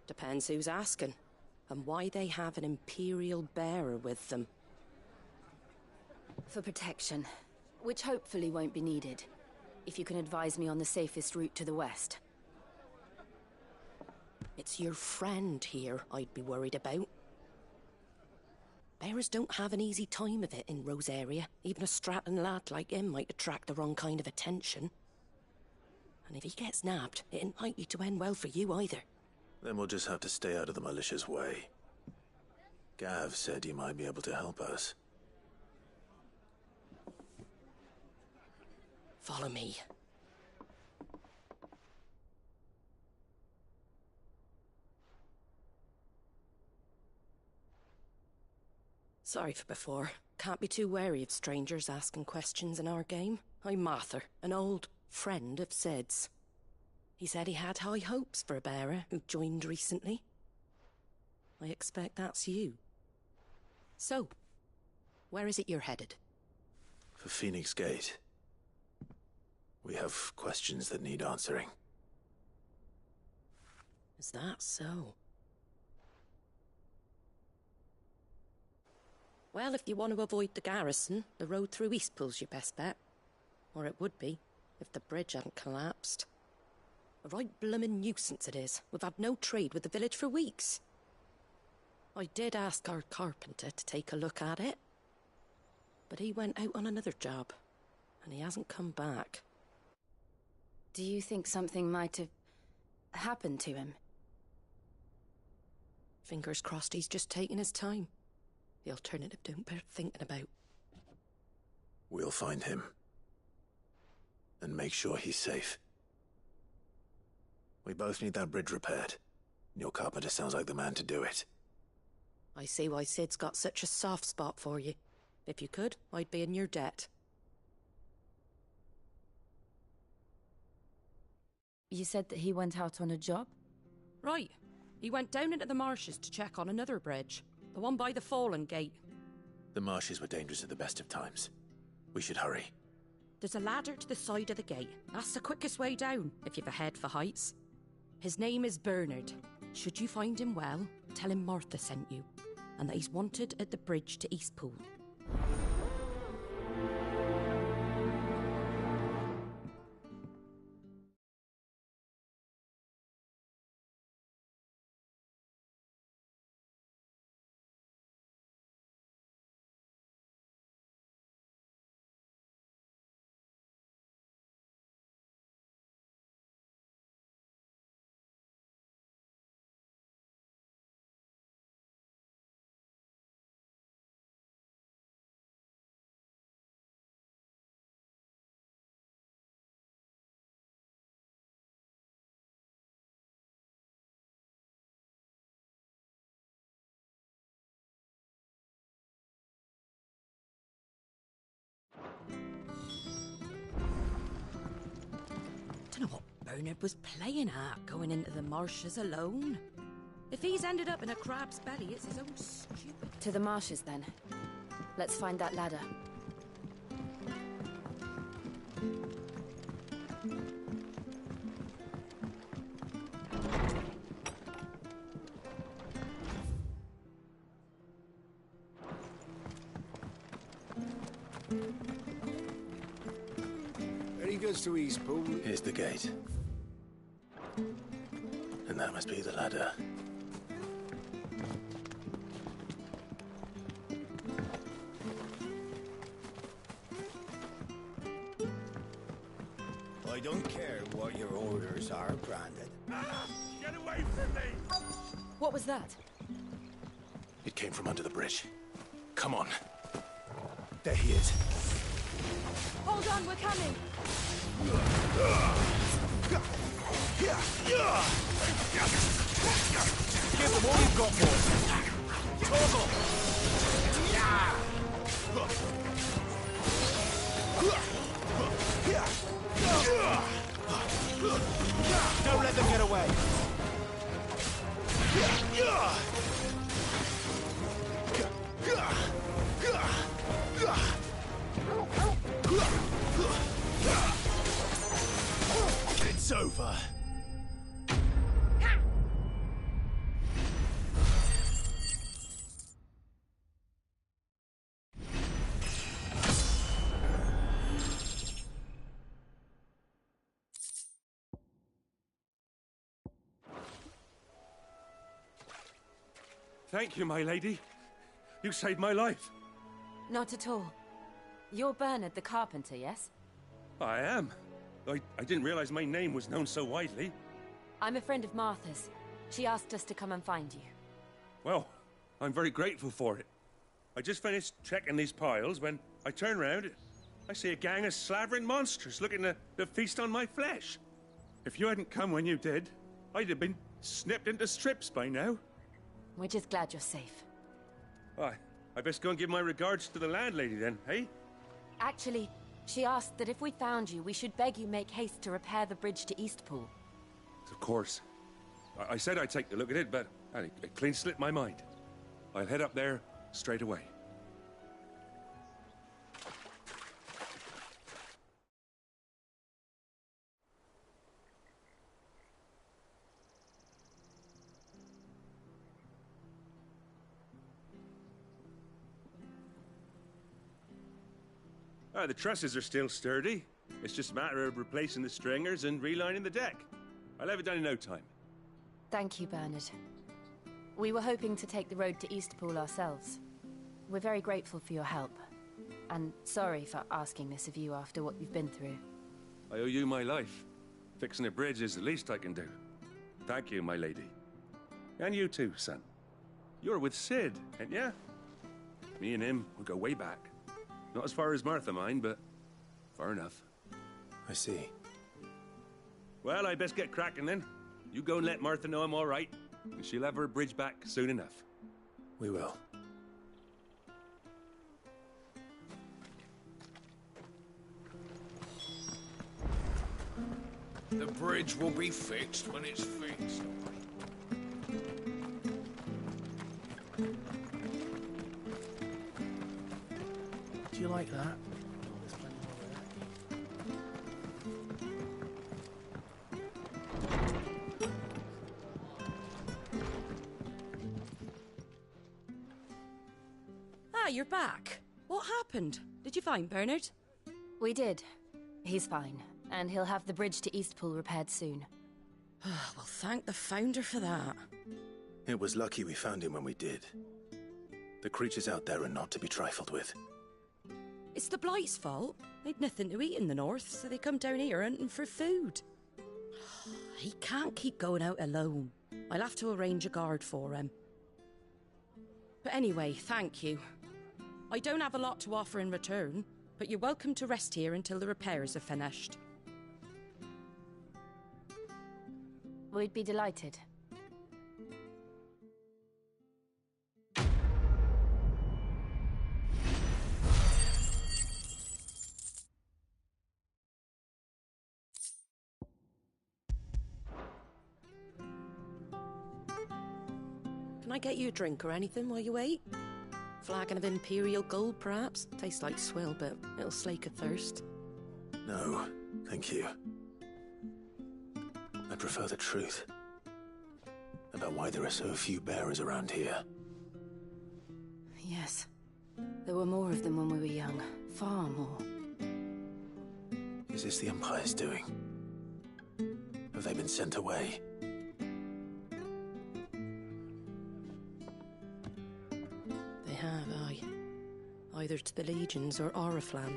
Depends who's asking, and why they have an Imperial bearer with them. For protection, which hopefully won't be needed. If you can advise me on the safest route to the west. It's your friend here I'd be worried about. Bearers don't have an easy time of it in Rosaria. Even a Stratton lad like him might attract the wrong kind of attention. And if he gets nabbed, it ain't likely to end well for you either. Then we'll just have to stay out of the malicious way. Gav said you might be able to help us. Follow me. Sorry for before. Can't be too wary of strangers asking questions in our game. I'm Martha, an old friend of Sid's. He said he had high hopes for a bearer who joined recently. I expect that's you. So, where is it you're headed? For Phoenix Gate. We have questions that need answering. Is that so? Well, if you want to avoid the garrison, the road through Eastpool's your best bet. Or it would be, if the bridge hadn't collapsed. A right bloomin' nuisance it is. We've had no trade with the village for weeks. I did ask our carpenter to take a look at it. But he went out on another job, and he hasn't come back. Do you think something might have happened to him? Fingers crossed he's just taking his time. The alternative don't bear thinking about. We'll find him. And make sure he's safe. We both need that bridge repaired. Your carpenter sounds like the man to do it. I see why Sid's got such a soft spot for you. If you could, I'd be in your debt. You said that he went out on a job? Right. He went down into the marshes to check on another bridge. The one by the Fallen Gate. The marshes were dangerous at the best of times. We should hurry. There's a ladder to the side of the gate. That's the quickest way down, if you've a head for heights. His name is Bernard. Should you find him well, tell him Martha sent you, and that he's wanted at the bridge to Eastpool. Don't know what Bernard was playing at, going into the marshes alone. If he's ended up in a crab's belly, it's his own stupid... To the marshes, then. Let's find that ladder. Very good to Eastpool. Here's the gate. And that must be the ladder. I don't care what your orders are, Brandon. Get away from me! What was that? It came from under the bridge. Come on. There he is. Hold on, we're coming! Give them all you've got, boys. Toggle! Don't let them get away. It's over. Thank you, my lady. You saved my life. Not at all. You're Bernard the carpenter, yes? I am. I didn't realize my name was known so widely. I'm a friend of Martha's. She asked us to come and find you. Well, I'm very grateful for it. I just finished checking these piles when I turn round. I see a gang of slavering monsters looking to feast on my flesh. If you hadn't come when you did, I'd have been snipped into strips by now. We're just glad you're safe. Why, I best go and give my regards to the landlady then, hey? Actually, she asked that if we found you, we should beg you make haste to repair the bridge to Eastpool. Of course. I said I'd take a look at it, but it clean slipped my mind. I'll head up there straight away. The trusses are still sturdy. It's just a matter of replacing the stringers and relining the deck. I'll have it done in no time. Thank you, Bernard. We were hoping to take the road to Eastpool ourselves. We're very grateful for your help. And sorry for asking this of you after what you've been through. I owe you my life. Fixing a bridge is the least I can do. Thank you, my lady. And you too, son. You're with Sid, ain't ya? Me and him will go way back. Not as far as Martha, mind, but far enough. I see. Well, I best get cracking then. You go and let Martha know I'm all right, and she'll have her bridge back soon enough. We will. The bridge will be fixed when it's fixed. Do you like that? Ah, you're back. What happened? Did you find Bernard? We did. He's fine, and he'll have the bridge to Eastpool repaired soon. Well, thank the Founder for that. It was lucky we found him when we did. The creatures out there are not to be trifled with. It's the Blight's fault. They'd nothing to eat in the north, so they come down here hunting for food. He can't keep going out alone. I'll have to arrange a guard for him. But anyway, thank you. I don't have a lot to offer in return, but you're welcome to rest here until the repairs are finished. We'd be delighted. Can I get you a drink or anything while you wait? Flagon of Imperial Gold, perhaps? Tastes like swill, but it'll slake a thirst. No, thank you. I prefer the truth about why there are so few bearers around here. Yes. There were more of them when we were young. Far more. Is this the Empire's doing? Have they been sent away? They have, aye. Either to the Legions or Oriflamme.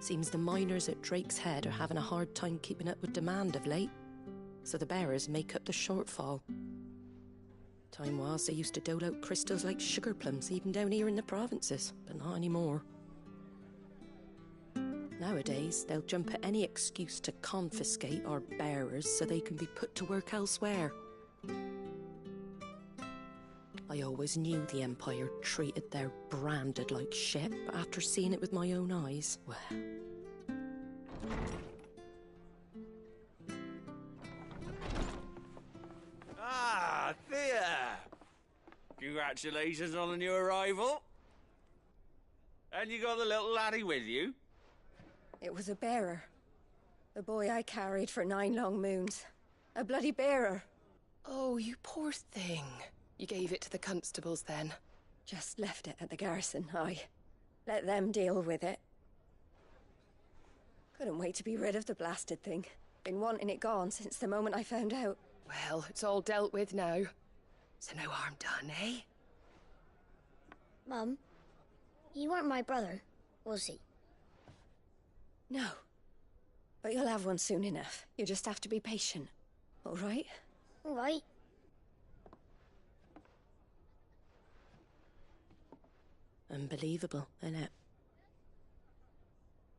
Seems the miners at Drake's Head are having a hard time keeping up with demand of late, so the bearers make up the shortfall. Time was they used to dole out crystals like sugar plums even down here in the provinces, but not anymore. Nowadays, they'll jump at any excuse to confiscate our bearers so they can be put to work elsewhere. I always knew the Empire treated their branded like shit, but after seeing it with my own eyes, well... Ah, Thea! Congratulations on the new arrival. And you got the little laddie with you? It was a bearer. The boy I carried for 9 long moons. A bloody bearer. Oh, you poor thing. You gave it to the constables then? Just left it at the garrison, aye. Let them deal with it. Couldn't wait to be rid of the blasted thing. Been wanting it gone since the moment I found out. Well, it's all dealt with now. So no harm done, eh? Mum, he weren't my brother, was he? No. But you'll have one soon enough. You just have to be patient. All right? All right. Unbelievable, innit?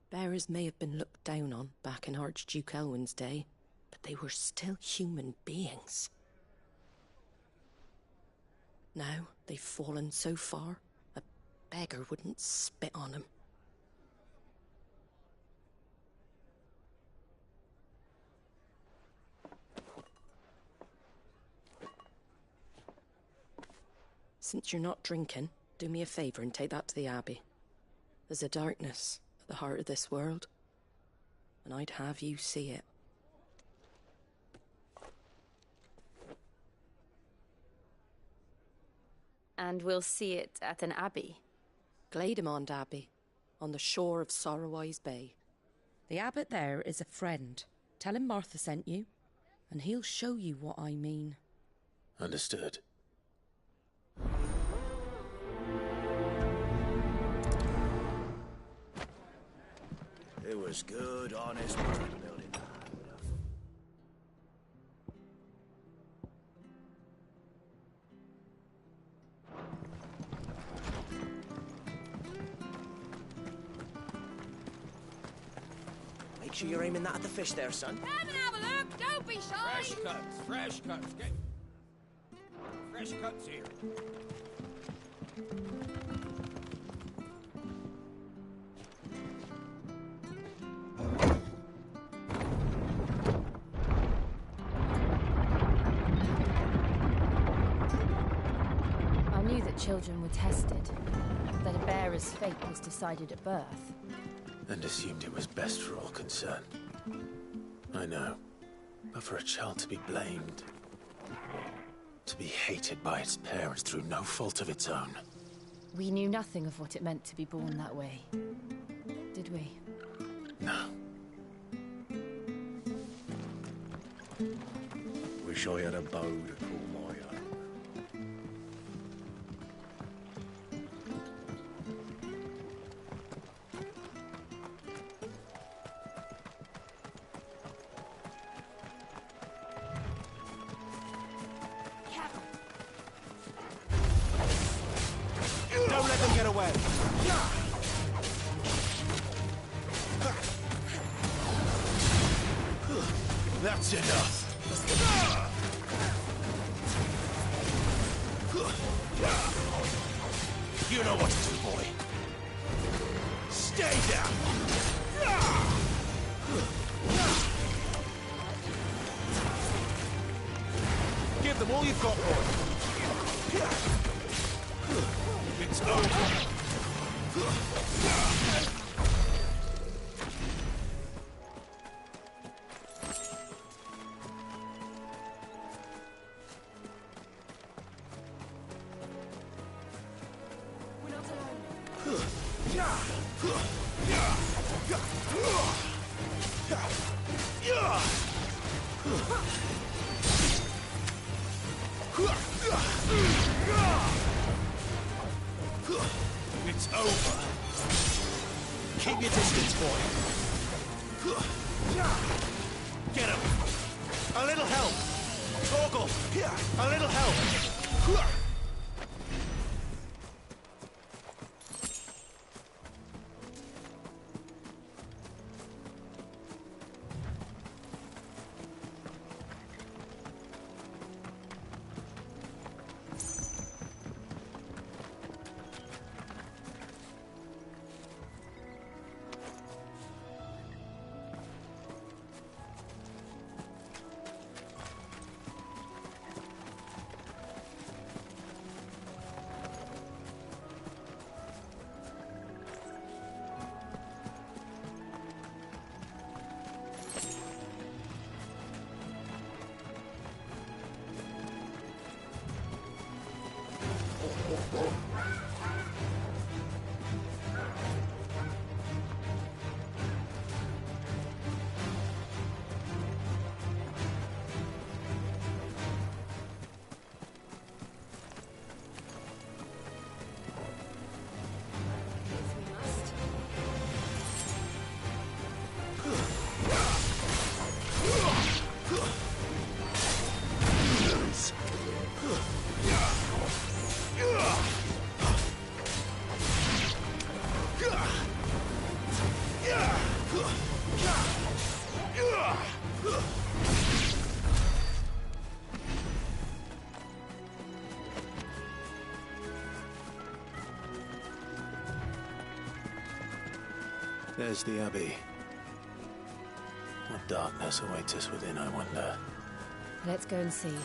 Bearers may have been looked down on back in Archduke Elwin's day, but they were still human beings. Now they've fallen so far, a beggar wouldn't spit on them. Since you're not drinking, do me a favour and take that to the Abbey. There's a darkness at the heart of this world, and I'd have you see it. And we'll see it at an abbey? Glademond Abbey, on the shore of Sorrowise Bay. The abbot there is a friend. Tell him Martha sent you, and he'll show you what I mean. Understood. It was good, honest work building that. Make sure you're aiming that at the fish there, son. Come and have a look! Don't be shy! Fresh cuts, fresh cuts. Get fresh cuts here. I knew that children were tested, that a bearer's fate was decided at birth. And assumed it was best for all concerned. I know. But for a child to be blamed, to be hated by its parents through no fault of its own. We knew nothing of what it meant to be born that way, did we? No. Wish I had a bow to call my own. Don't let them get away. That's enough. You know what to do, boy. Stay down. Give them all you've got, boy. It's over. It's over. Keep your distance, boy. Get him. A little help. Torgal. A little help. There's the Abbey. What darkness awaits us within, I wonder. Let's go and see.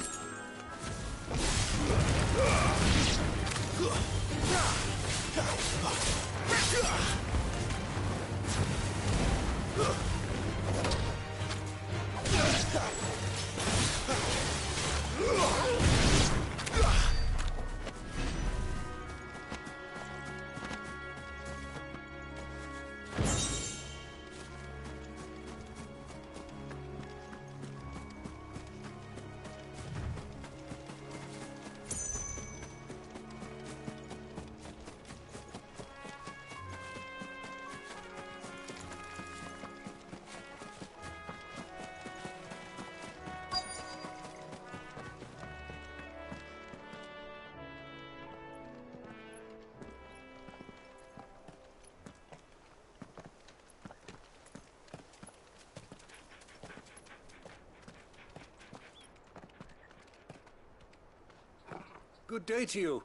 Good day to you.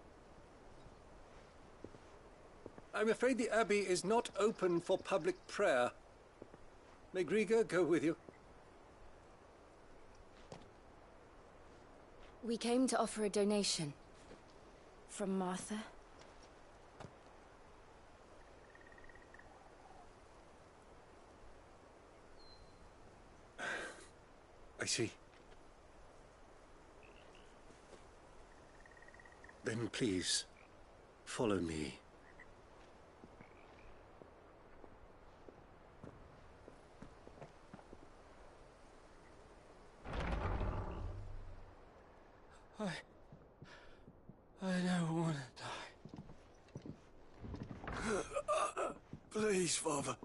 I'm afraid the Abbey is not open for public prayer. May Griga go with you? We came to offer a donation. From Martha. I see. Then please, follow me. I don't want to die. Please, Father.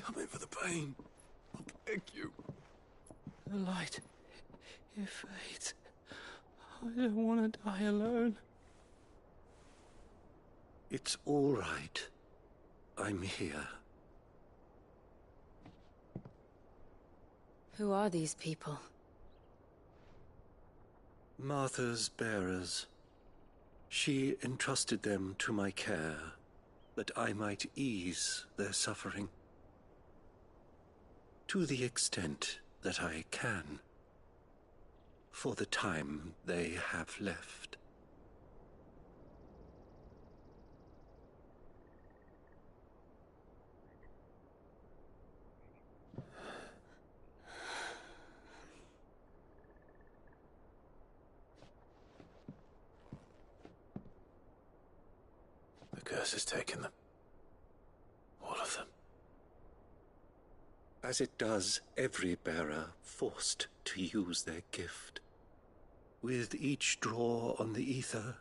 I'm in for the pain. I beg you. The light, it fades. I don't want to die alone. It's all right. I'm here. Who are these people? Martha's bearers. She entrusted them to my care, that I might ease their suffering. To the extent that I can. For the time they have left. The curse has taken them. All of them. As it does every bearer forced to use their gift. With each draw on the ether,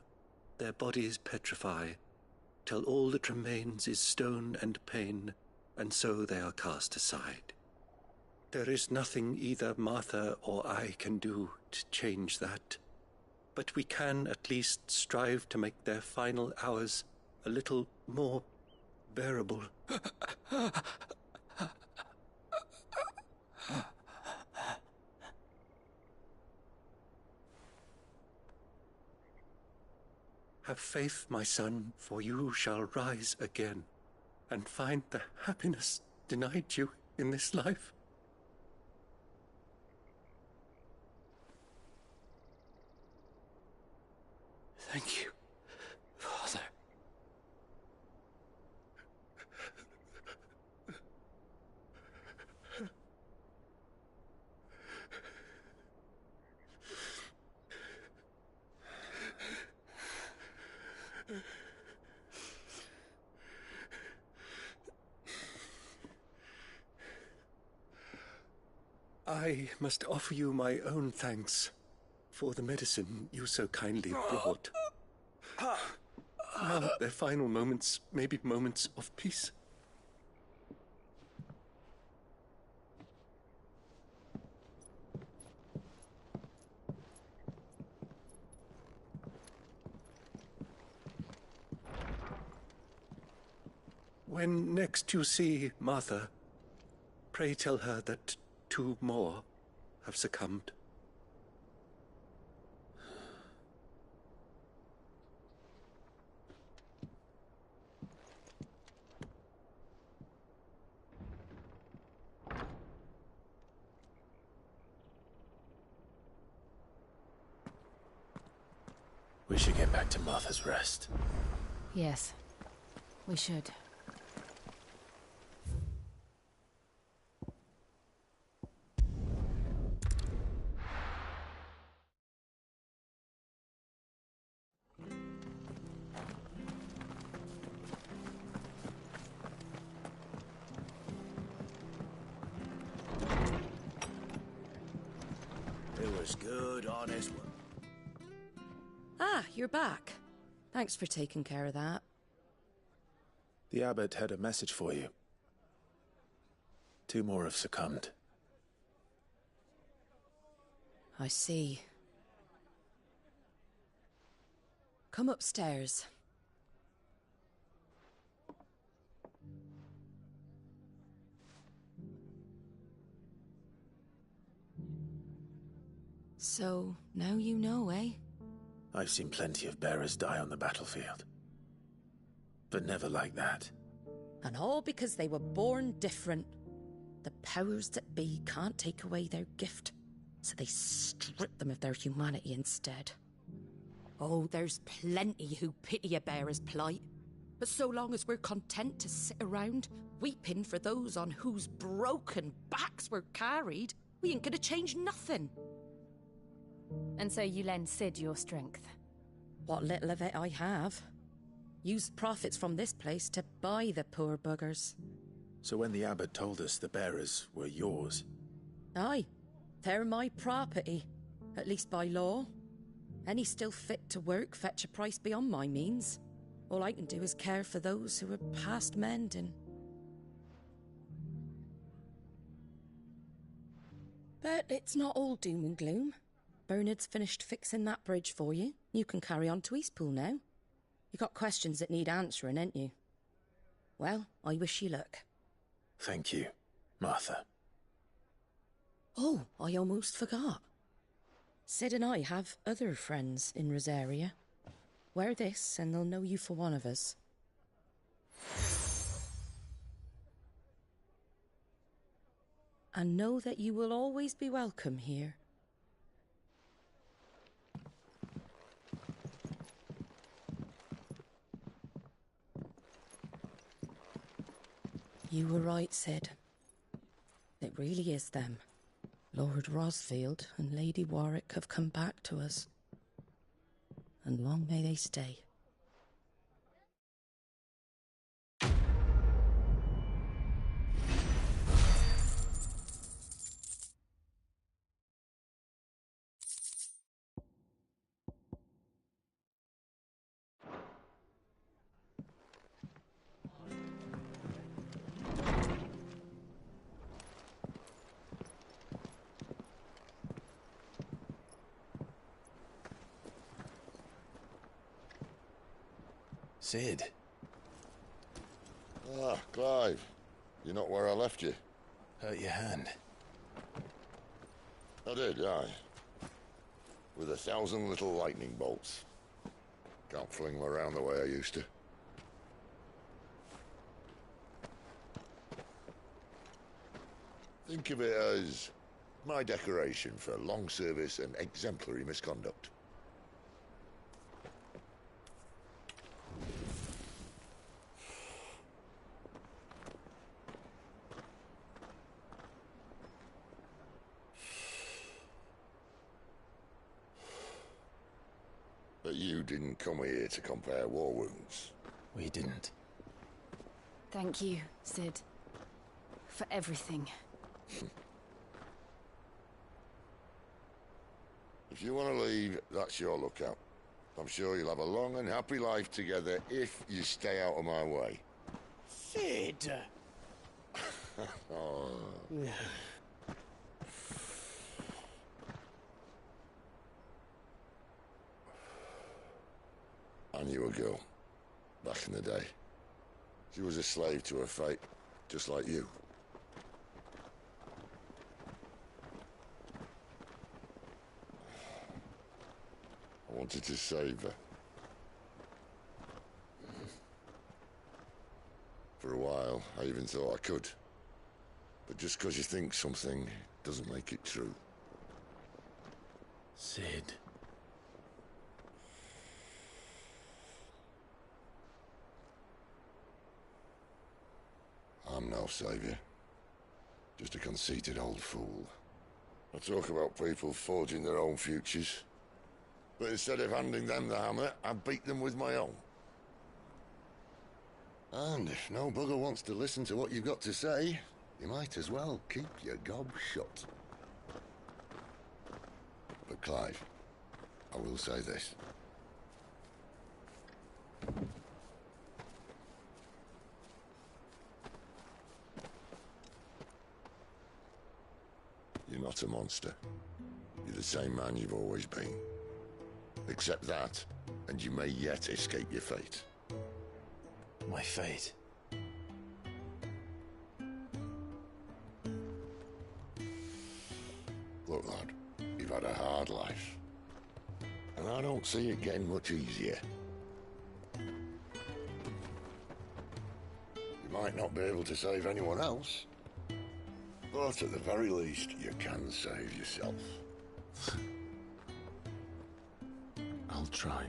their bodies petrify, till all that remains is stone and pain, and so they are cast aside. There is nothing either Martha or I can do to change that, but we can at least strive to make their final hours a little more bearable. Have faith, my son, for you shall rise again, and find the happiness denied you in this life. Thank you, Father. I must offer you my own thanks for the medicine you so kindly brought. Now their final moments may be moments of peace. When next you see Martha, pray tell her that 2 more have succumbed. We should get back to Martha's Rest. Yes, we should. It was good, honest work. Ah, you're back. Thanks for taking care of that. The abbot had a message for you. 2 more have succumbed. I see. Come upstairs. So, now you know, eh? I've seen plenty of bearers die on the battlefield. But never like that. And all because they were born different. The powers that be can't take away their gift, so they strip them of their humanity instead. Oh, there's plenty who pity a bearer's plight. But so long as we're content to sit around, weeping for those on whose broken backs we're carried, we ain't gonna change nothing. And so you lend Sid your strength? What little of it I have. Used profits from this place to buy the poor buggers. So when the abbot told us the bearers were yours... Aye, they're my property, at least by law. Any still fit to work fetch a price beyond my means. All I can do is care for those who are past mending. But it's not all doom and gloom. Bernard's finished fixing that bridge for you. You can carry on to Eastpool now. You got questions that need answering, ain't you? Well, I wish you luck. Thank you, Martha. Oh, I almost forgot. Sid and I have other friends in Rosaria. Wear this and they'll know you for one of us. And know that you will always be welcome here. You were right, Sid. It really is them. Lord Rosfield and Lady Warwick have come back to us. And long may they stay. Sid. Ah, Clive. You're not where I left you. Hurt your hand. I did, aye. With 1,000 little lightning bolts. Can't fling them around the way I used to. Think of it as my decoration for long service and exemplary misconduct. But you didn't come here to compare war wounds. We didn't. Thank you, Sid. For everything. If you want to leave, that's your lookout. I'm sure you'll have a long and happy life together if you stay out of my way. Sid! Oh. I knew a girl back in the day. She was a slave to her fate, just like you. I wanted to save her. For a while, I even thought I could. But just because you think something doesn't make it true. Sid. I'm no savior. Just a conceited old fool. I talk about people forging their own futures. But instead of handing them the hammer, I beat them with my own. And if no bugger wants to listen to what you've got to say, you might as well keep your gob shut. But Clive, I will say this. You're not a monster. You're the same man you've always been. Accept that, and you may yet escape your fate. My fate? Look, lad, you've had a hard life. And I don't see it getting much easier. You might not be able to save anyone else, but at the very least, you can save yourself. I'll try.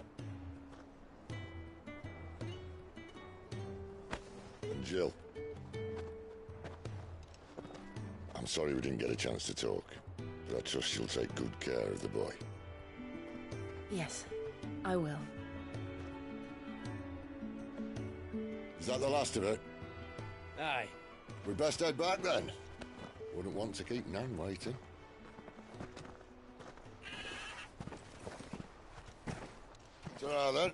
And Jill, I'm sorry we didn't get a chance to talk, but I trust you'll take good care of the boy. Yes, I will. Is that the last of it? Aye. We best head back then. Wouldn't want to keep Nan waiting. Ta-ra then.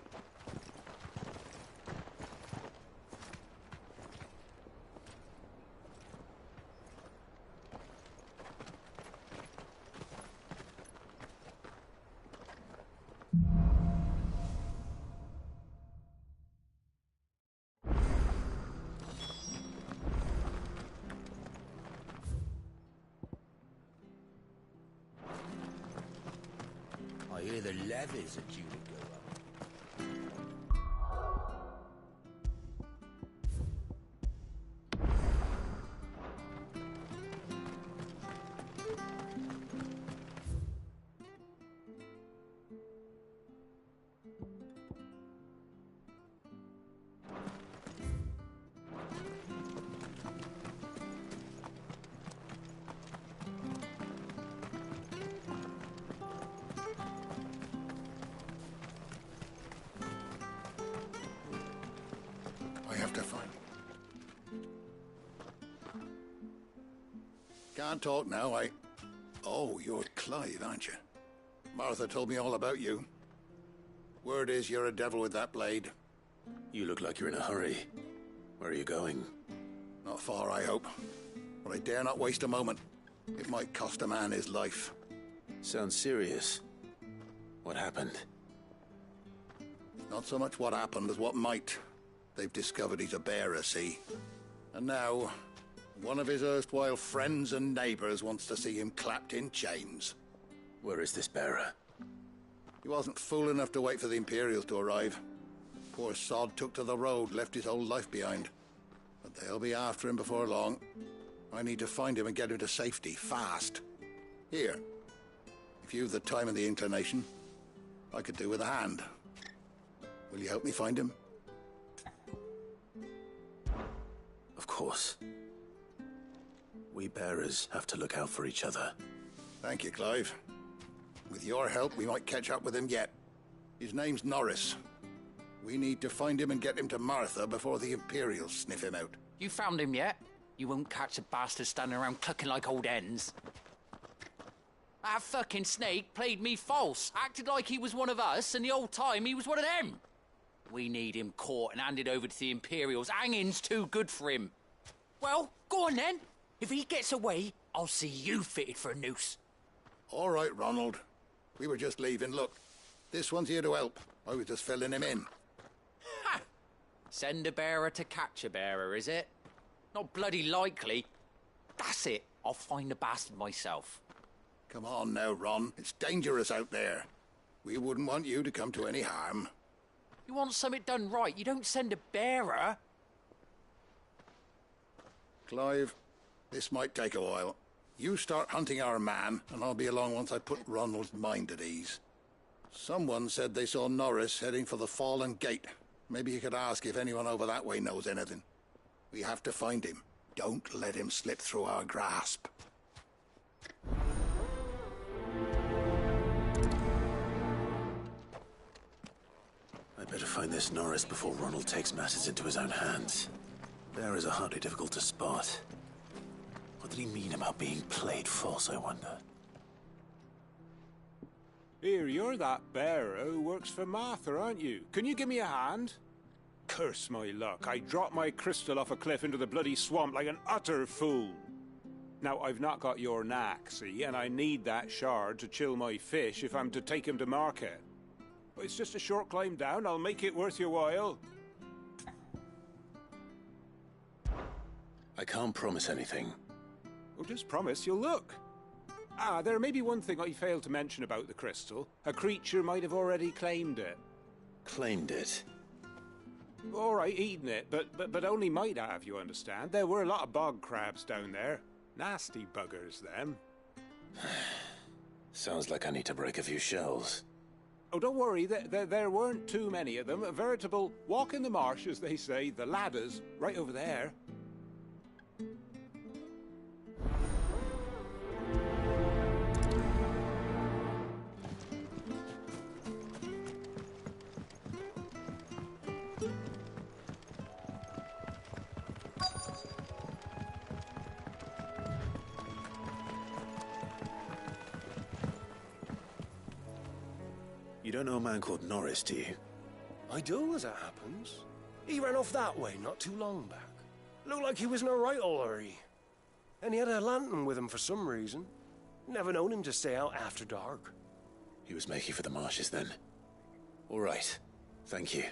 I hear the levies are due to go up. I have to find. Can't talk now, Oh, you're Clive, aren't you? Martha told me all about you. Word is you're a devil with that blade. You look like you're in a hurry. Where are you going? Not far, I hope. But I dare not waste a moment. It might cost a man his life. Sounds serious. What happened? Not so much what happened as what might. They've discovered he's a bearer, see? And now, one of his erstwhile friends and neighbors wants to see him clapped in chains. Where is this bearer? He wasn't fool enough to wait for the Imperials to arrive. Poor sod took to the road, left his whole life behind. But they'll be after him before long. I need to find him and get him to safety, fast. Here, if you've the time and the inclination, I could do with a hand. Will you help me find him? Of course. We bearers have to look out for each other. Thank you, Clive. With your help, we might catch up with him yet. His name's Norris. We need to find him and get him to Martha before the Imperials sniff him out. You found him yet? You won't catch a bastard standing around clucking like old hens. That fucking snake played me false, acted like he was one of us, and the whole time he was one of them. We need him caught and handed over to the Imperials. Hanging's too good for him. Well, go on then. If he gets away, I'll see you fitted for a noose. All right, Ronald. We were just leaving. Look, this one's here to help. I was just filling him in. Ha! Send a bearer to catch a bearer, is it? Not bloody likely. That's it. I'll find the bastard myself. Come on now, Ron. It's dangerous out there. We wouldn't want you to come to any harm. You want something done right, you don't send a bearer. Clive, this might take a while. You start hunting our man, and I'll be along once I put Ronald's mind at ease. Someone said they saw Norris heading for the Fallen Gate. Maybe you could ask if anyone over that way knows anything. We have to find him. Don't let him slip through our grasp. I better find this Norris before Ronald takes matters into his own hands. Bearers are hardly difficult to spot. What did he mean about being played false, I wonder? Here, you're that bearer who works for Martha, aren't you? Can you give me a hand? Curse my luck. I dropped my crystal off a cliff into the bloody swamp like an utter fool. Now, I've not got your knack, see, and I need that shard to chill my fish if I'm to take him to market. But it's just a short climb down. I'll make it worth your while. I can't promise anything. Well, just promise you'll look. Ah, there may be one thing I failed to mention about the crystal. A creature might have already claimed it. Claimed it? All right, eaten it, but only might have, you understand. There were a lot of bog crabs down there. Nasty buggers, them. Sounds like I need to break a few shells. Oh, don't worry, there weren't too many of them. A veritable walk in the marsh, as they say, the ladders, right over there. You don't know a man called Norris, do you? I do, as it happens. He ran off that way not too long back. Looked like he was in a right old hurry. And he had a lantern with him for some reason. Never known him to stay out after dark. He was making for the marshes then. All right. Thank you.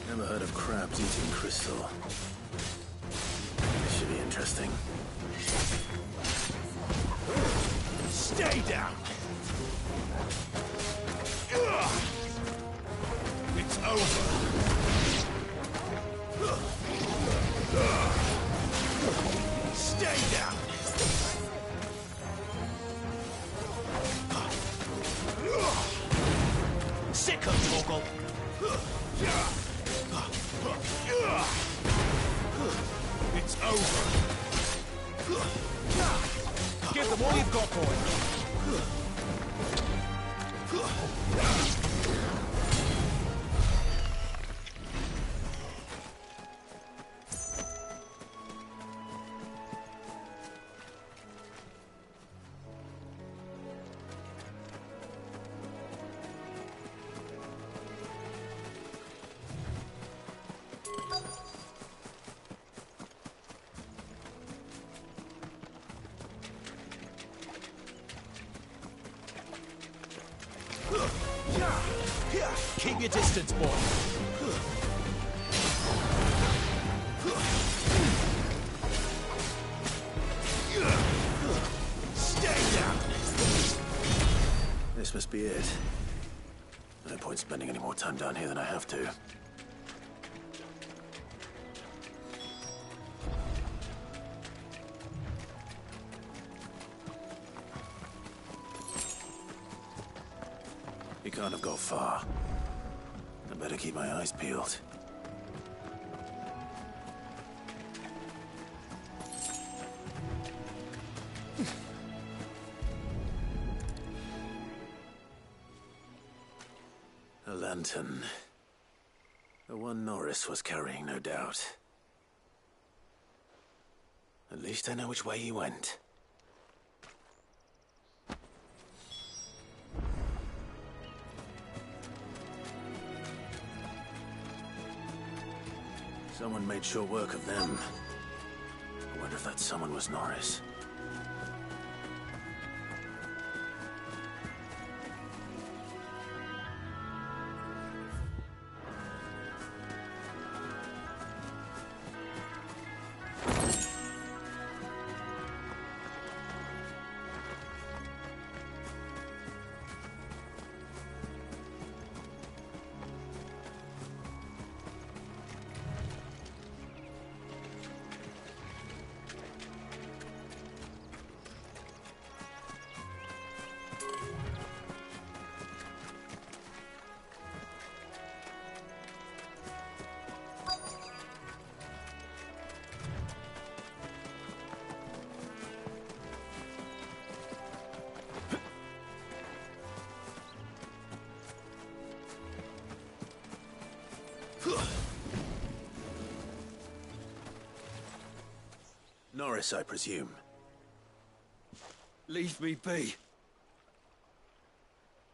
Never heard of crabs eating crystal. This should be interesting. Stay down! It's over! Stay down! Sick of Torgal! It's over. Give them all you've got, boy. Keep your distance, boy. Stay down. This must be it. No point spending any more time down here than I have to. He can't have got far. I better keep my eyes peeled. A lantern. The one Norris was carrying, no doubt. At least I know which way he went. Someone made short work of them. I wonder if that someone was Norris. Norris, I presume. Leave me be.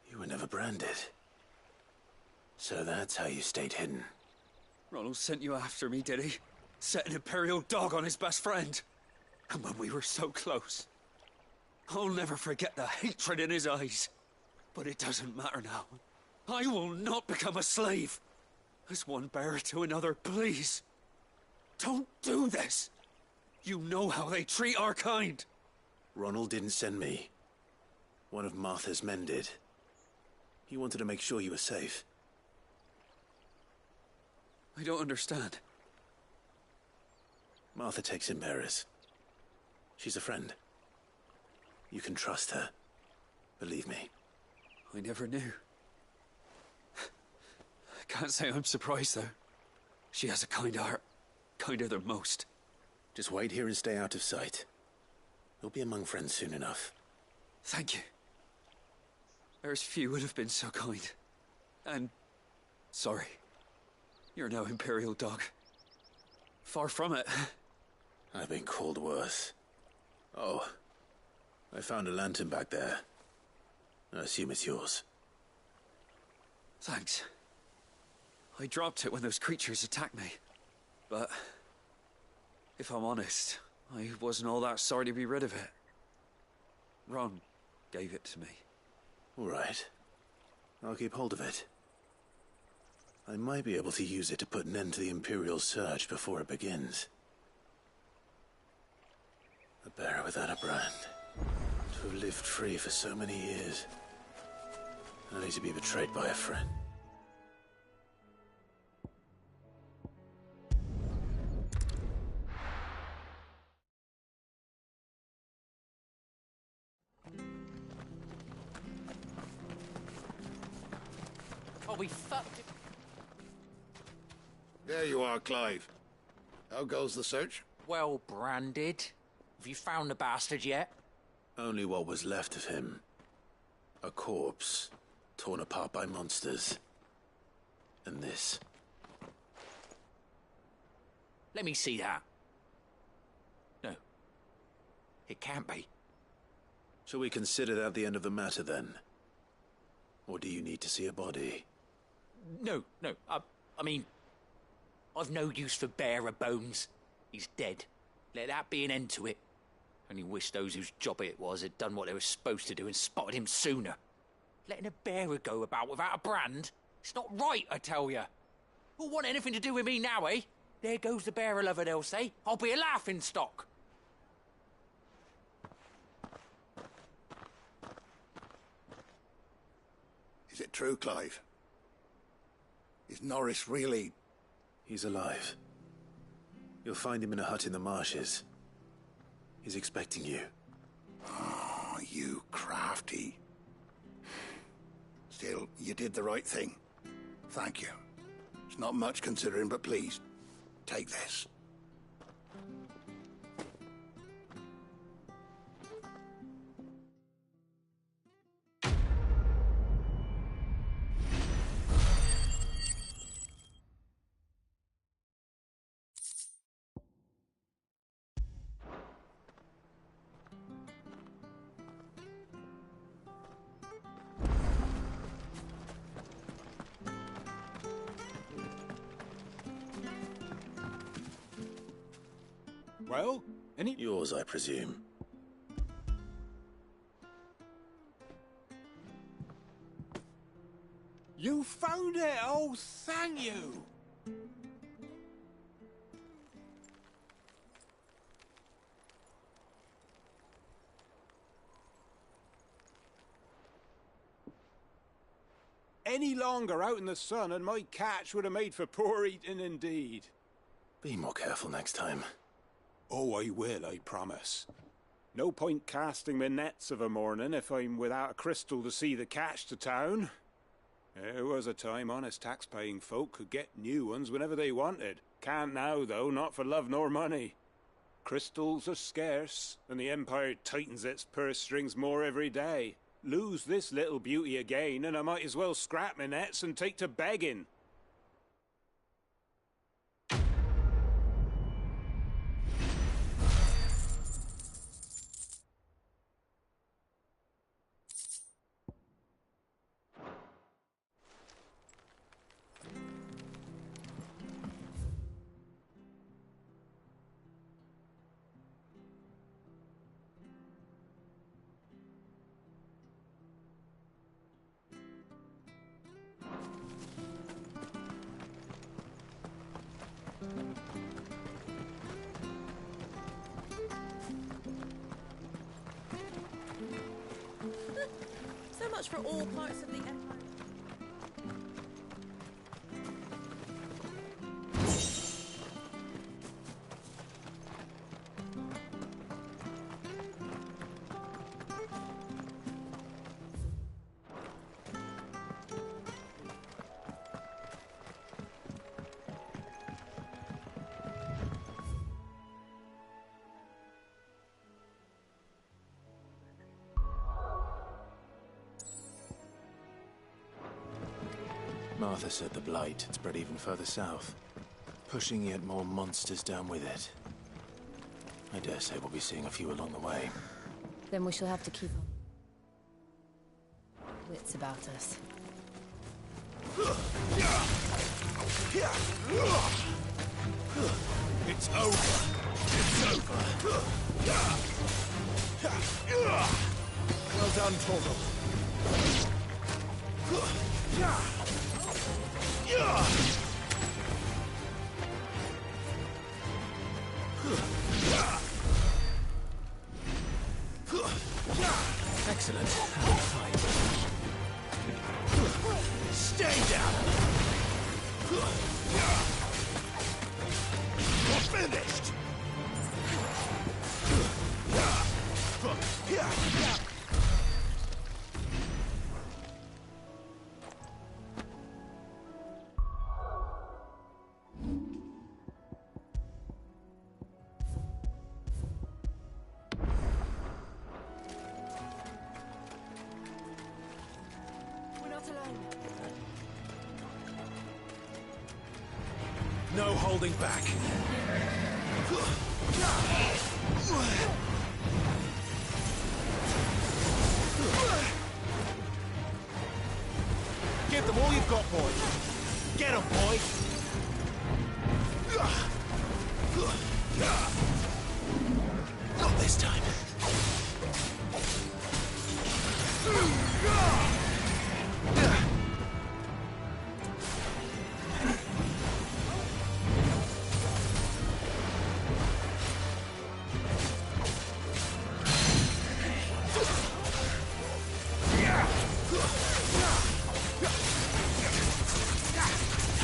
You were never branded. So that's how you stayed hidden. Ronald sent you after me, did he? Set an Imperial dog on his best friend. And when we were so close. I'll never forget the hatred in his eyes. But it doesn't matter now. I will not become a slave. As one bearer to another, please. Don't do this. You know how they treat our kind. Ronald didn't send me. One of Martha's men did. He wanted to make sure you were safe. I don't understand. Martha takes in bearers. She's a friend. You can trust her. Believe me. I never knew. I can't say I'm surprised, though. She has a kind heart. Kinder than most. Just wait here and stay out of sight. You'll be among friends soon enough. Thank you. There's few would have been so kind. And... sorry. You're no Imperial dog. Far from it. I've been called worse. Oh. I found a lantern back there. I assume it's yours. Thanks. I dropped it when those creatures attacked me. But... if I'm honest, I wasn't all that sorry to be rid of it. Ron gave it to me. All right. I'll keep hold of it. I might be able to use it to put an end to the Imperial Surge before it begins. A bearer without a brand. To have lived free for so many years. Only to be betrayed by a friend. Oh, we fucked it. There you are, Clive. How goes the search? Well branded. Have you found the bastard yet? Only what was left of him. A corpse, torn apart by monsters. And this. Let me see that. No. It can't be. Shall we consider that the end of the matter, then? Or do you need to see a body? No. I mean... I've no use for bearer bones. He's dead. Let that be an end to it. Only wish those whose job it was had done what they were supposed to do and spotted him sooner. Letting a bearer go about without a brand? It's not right, I tell you. Who'll want anything to do with me now, eh? There goes the bearer lover, they'll say. I'll be a laughing stock. Is it true, Clive? Is Norris really... He's alive. You'll find him in a hut in the marshes. He's expecting you. Oh, you crafty. Still, you did the right thing. Thank you. It's not much considering, but please, take this. Well, Yours, I presume. You found it! Oh, thank you! Any longer out in the sun and my catch would have made for poor eating indeed. Be more careful next time. Oh, I will, I promise. No point casting my nets of a morning if I'm without a crystal to see the catch to town. There was a time honest tax-paying folk could get new ones whenever they wanted. Can't now, though, not for love nor money. Crystals are scarce, and the Empire tightens its purse strings more every day. Lose this little beauty again, and I might as well scrap my nets and take to begging. So much for all parts of the Empire. Martha said the Blight had spread even further south, pushing yet more monsters down with it. I dare say we'll be seeing a few along the way. Then we shall have to keep wits about us. It's over. It's over. Well done, Torgal. Excellent. Stay down. You're finished. No holding back. Give them all you've got, boy. Get them, boy. Not this time.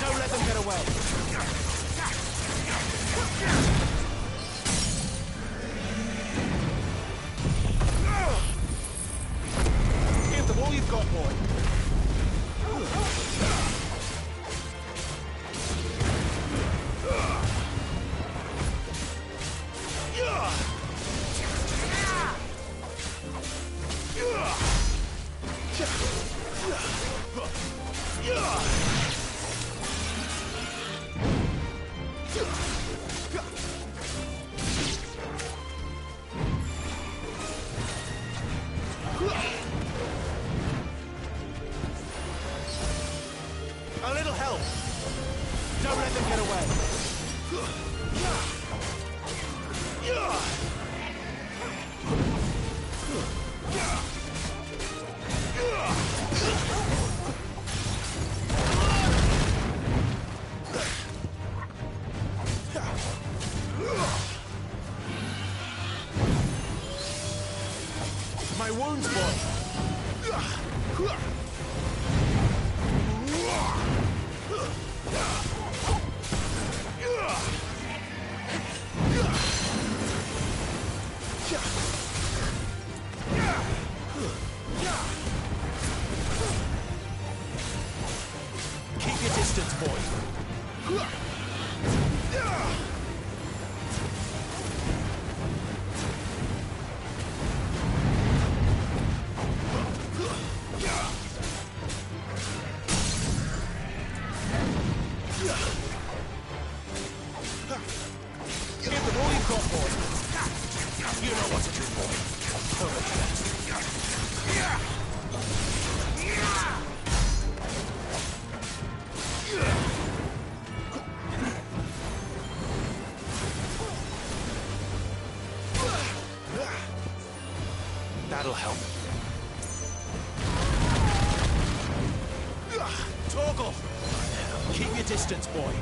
Don't let them get away. Give them all you've got, boy. A little help. Don't let them get away. Keep your distance, boy. Give them all you've got, boy. You know what to do, boy. That'll help. Torgal! Keep your distance, boy.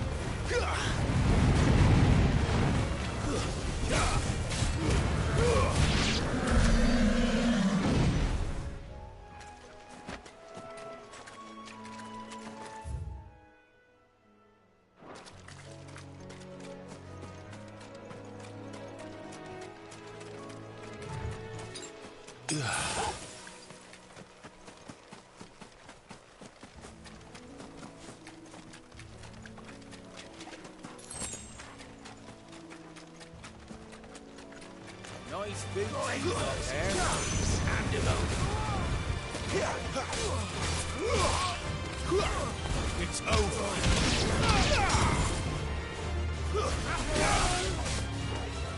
Nice big thing there. Hand him over. It's over.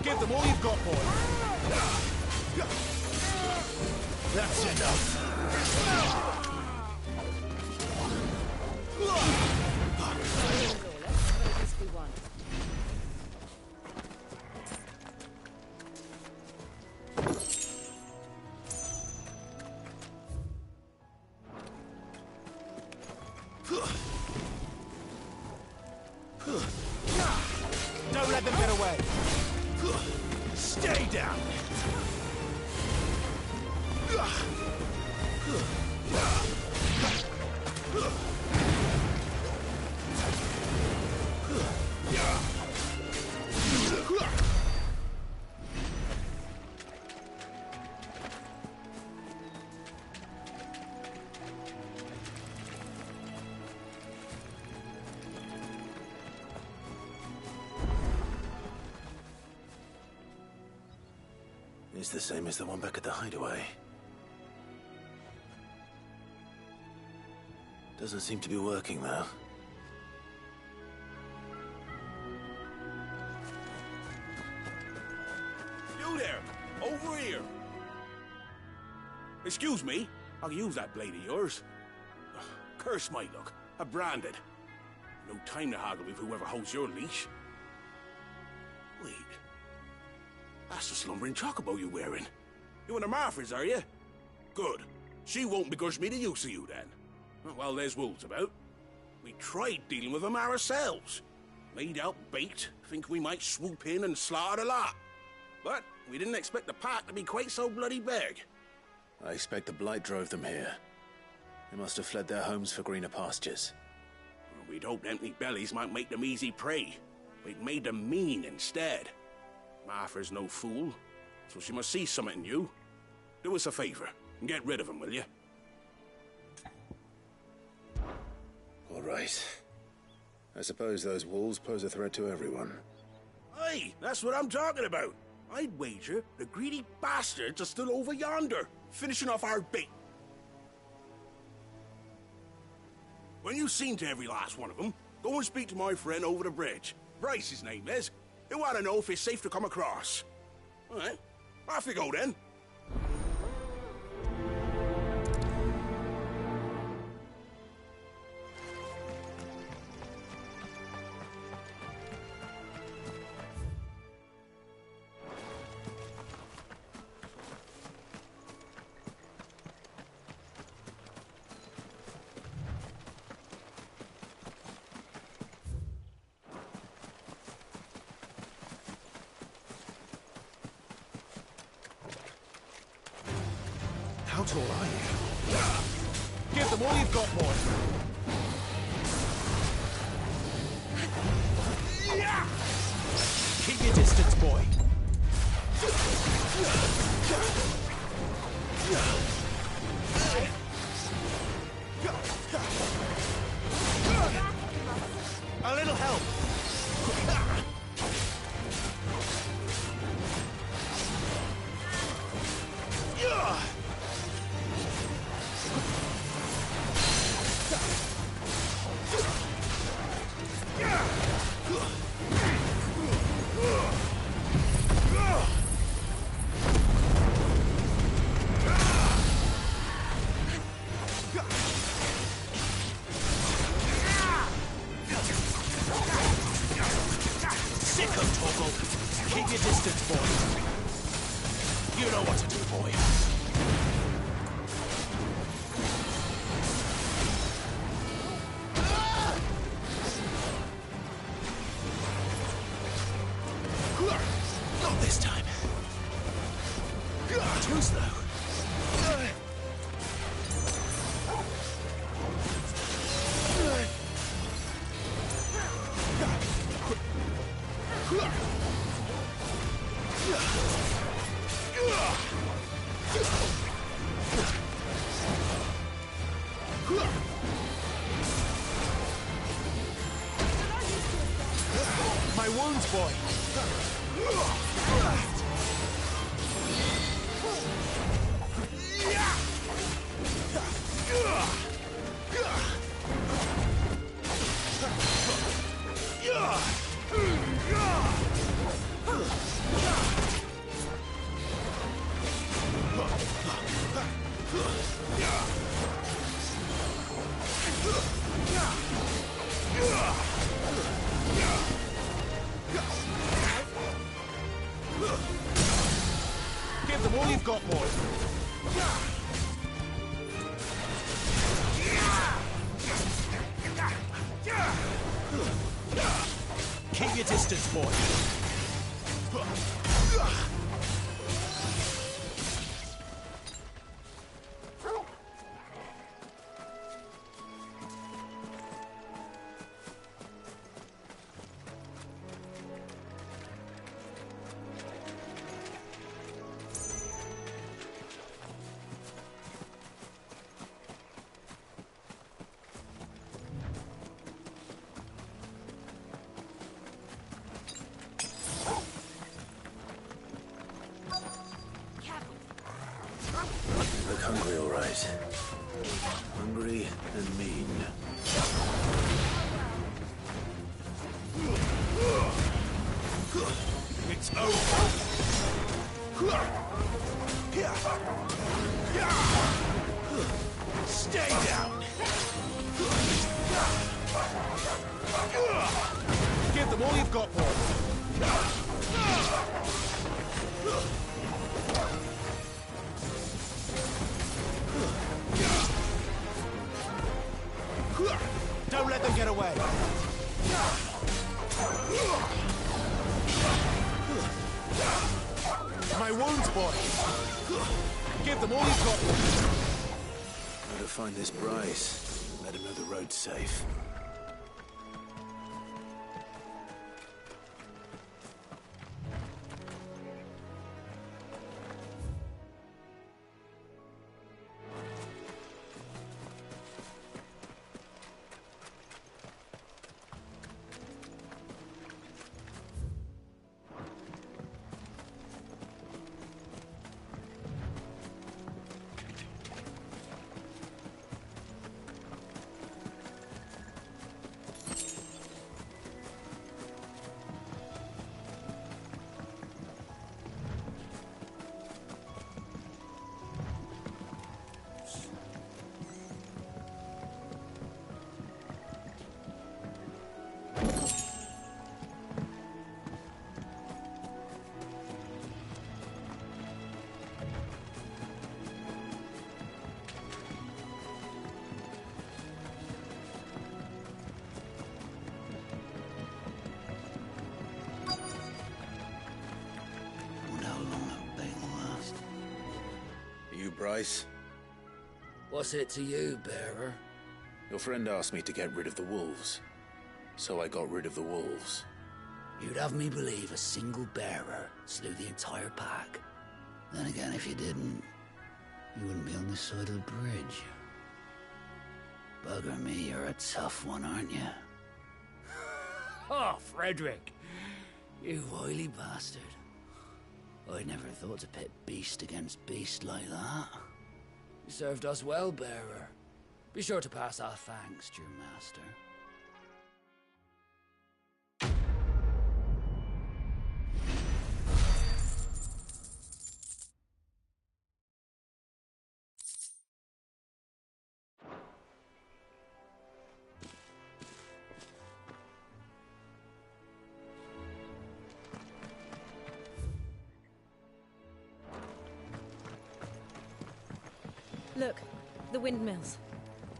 Give them all you've got, boy. That's enough. Don't let them get away. Stay down. It's the same as the one back at the hideaway. Doesn't seem to be working, though. You there! Over here! Excuse me, I can use that blade of yours. Curse my luck. I'm branded. No time to haggle with whoever holds your leash. Wait. That's the slumbering chocobo you're wearing. You and the Marfors, are you? Good. She won't begrudge me the use of you, then. Well, there's wolves about. We tried dealing with them ourselves. Made out bait, think we might swoop in and slaughter the lot. But we didn't expect the pack to be quite so bloody big. I expect the Blight drove them here. They must have fled their homes for greener pastures. We'd hoped empty bellies might make them easy prey. We'd made them mean instead. Martha's no fool, so she must see something in you. Do us a favor and get rid of them, will you? All right. I suppose those wolves pose a threat to everyone. Aye, that's what I'm talking about. I'd wager the greedy bastards are still over yonder, finishing off our bait. When you've seen to every last one of them, go and speak to my friend over the bridge. Bryce, his name is. He'll want to know if it's safe to come across. All right, off you go then. How tall are you? Give them all you've got, boy. Keep your distance, boy. A little help. Keep your distance, boy. You know what to do, boy. Not this time. Too slow. My wounds, boy. Give them all you've got, boy. Keep your distance, boy. Look hungry, all right. Hungry and mean. It's over. Stay down. Give them all you've got, boy. Don't let them get away. My wounds, boy. Give them all you've got. Better find this Bryce. Let him know the road's safe. You Bryce? What's it to you, bearer? Your friend asked me to get rid of the wolves, so I got rid of the wolves. You'd have me believe a single bearer slew the entire pack. Then again, if you didn't, you wouldn't be on this side of the bridge. Bugger me, you're a tough one, aren't you? Oh, Frederick! You wily bastard. I never thought to pit beast against beast like that. You served us well, bearer. Be sure to pass our thanks to your master. Look, the windmills.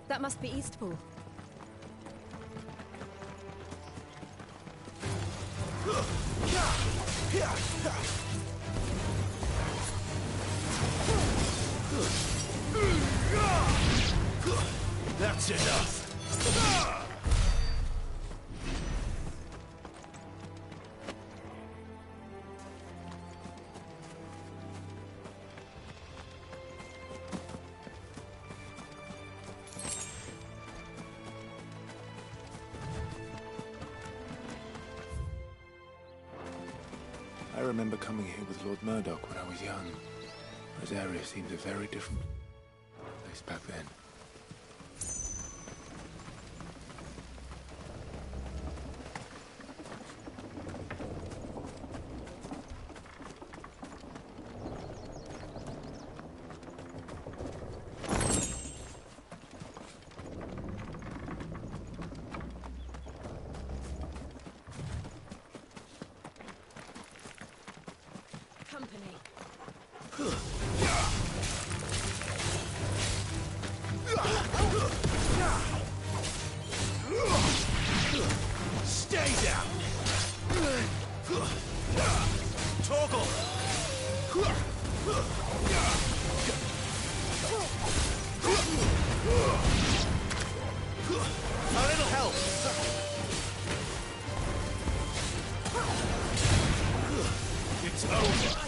That must be Eastpool. That's enough! I remember coming here with Lord Murdoch when I was young. But area seemed a very different place back then. Stay down! Torgal! A little help! It's over!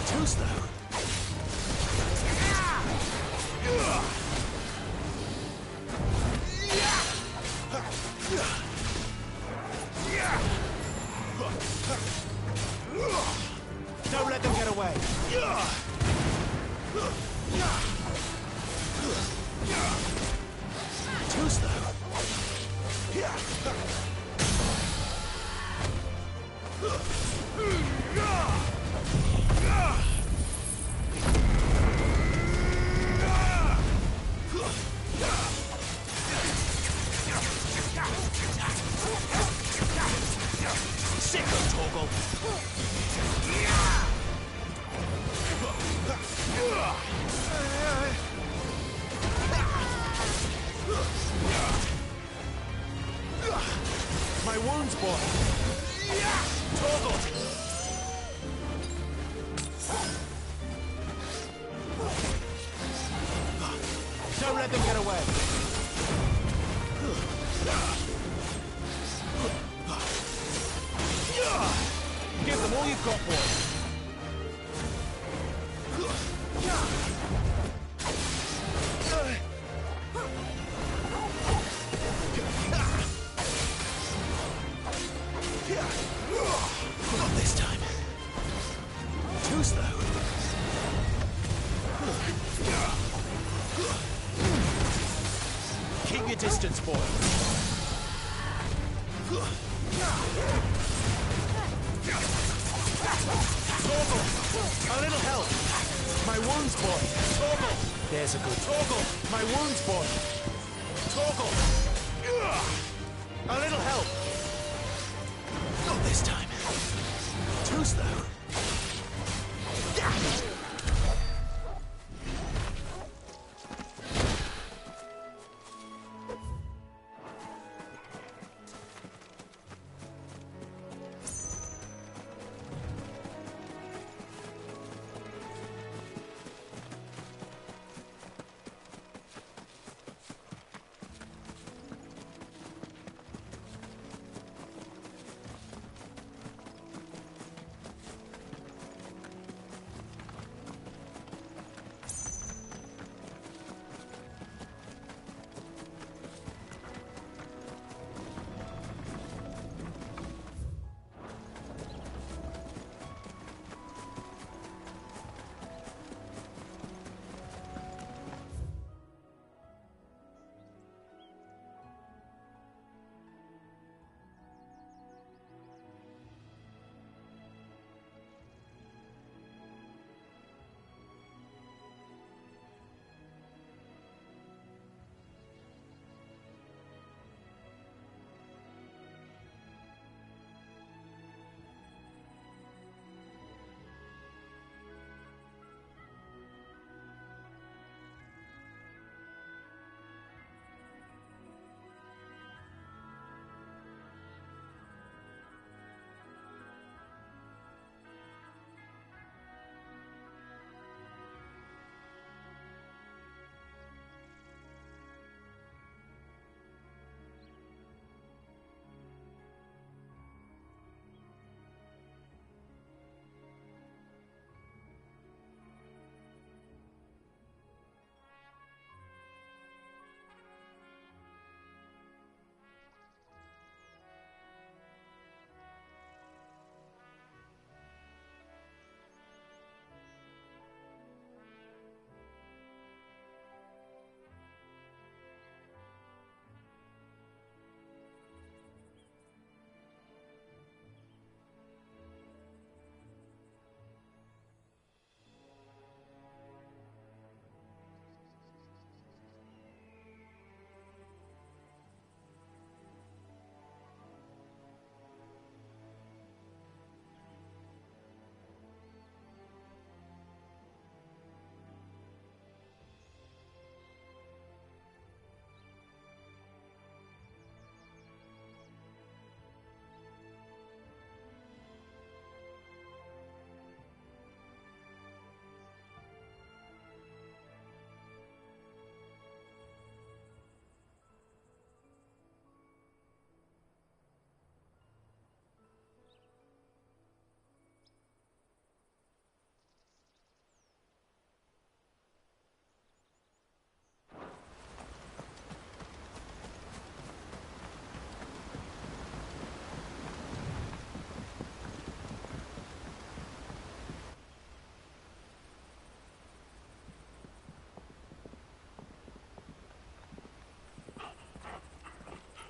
Too slow. Don't let them get away. Too slow. Sick of Torgal. My wounds, boy. Torgal. Don't let them get away. Give them all you've got, boy. Not this time. Too slow. Keep your distance, boy. Torgal! A little help! My wounds, boy! Torgal! There's a good Torgal! My wounds, boy! Torgal! A little help! Not this time. Too slow.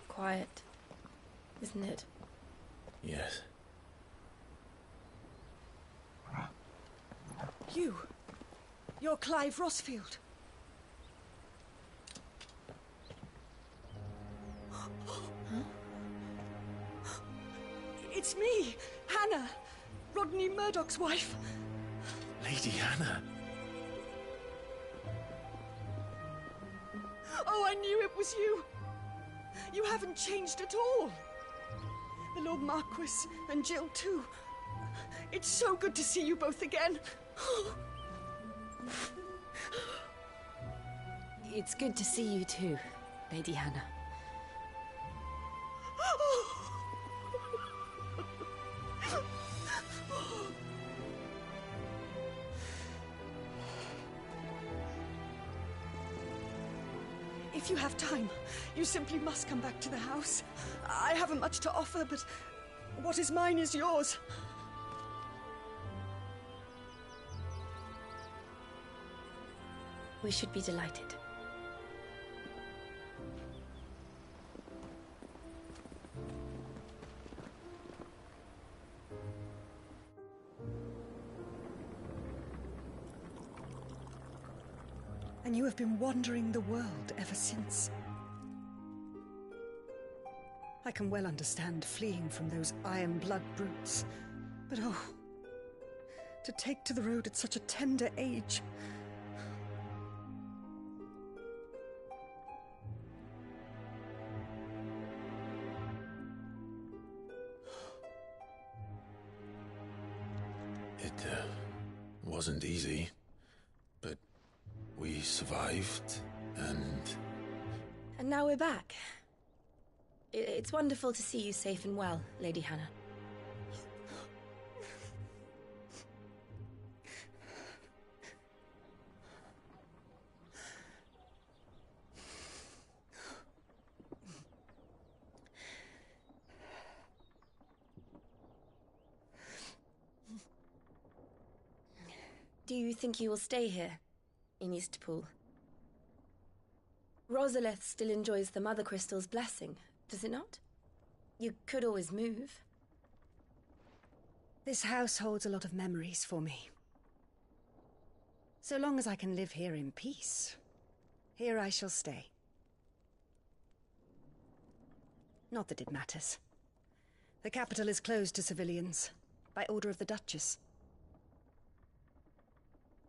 Quiet, isn't it? Yes. You're Clive Rossfield. It's me, Hannah, Rodney Murdoch's wife. Lady Hannah. Oh, I knew it was you. You haven't changed at all. The Lord Marquis and Jill too. It's so good to see you both again. It's good to see you too, Lady Hannah. If you have time, you simply must come back to the house. I haven't much to offer, but what is mine is yours. We should be delighted. And you have been wandering the world ever since. I can well understand fleeing from those iron blood brutes, but oh, to take to the road at such a tender age. It wasn't easy, but we survived, and... And now we're back. It's wonderful to see you safe and well, Lady Hannah. Do you think you will stay here, in Eastpool? Rosalith still enjoys the Mother Crystal's blessing, does it not? You could always move. This house holds a lot of memories for me. So long as I can live here in peace, here I shall stay. Not that it matters. The capital is closed to civilians, by order of the Duchess.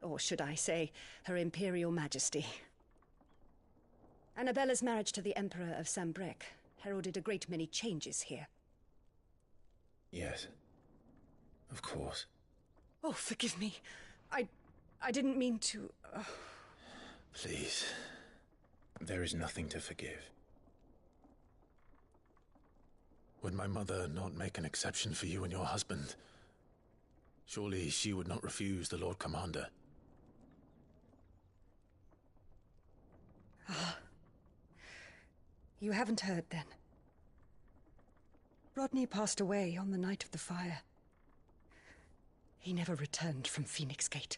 Or should I say, Her Imperial Majesty. Annabella's marriage to the Emperor of Sambrec heralded a great many changes here. Yes. Of course. Oh, forgive me. I didn't mean to... Please. There is nothing to forgive. Would my mother not make an exception for you and your husband? Surely she would not refuse the Lord Commander. Ah. You haven't heard, then. Rodney passed away on the night of the fire. He never returned from Phoenix Gate.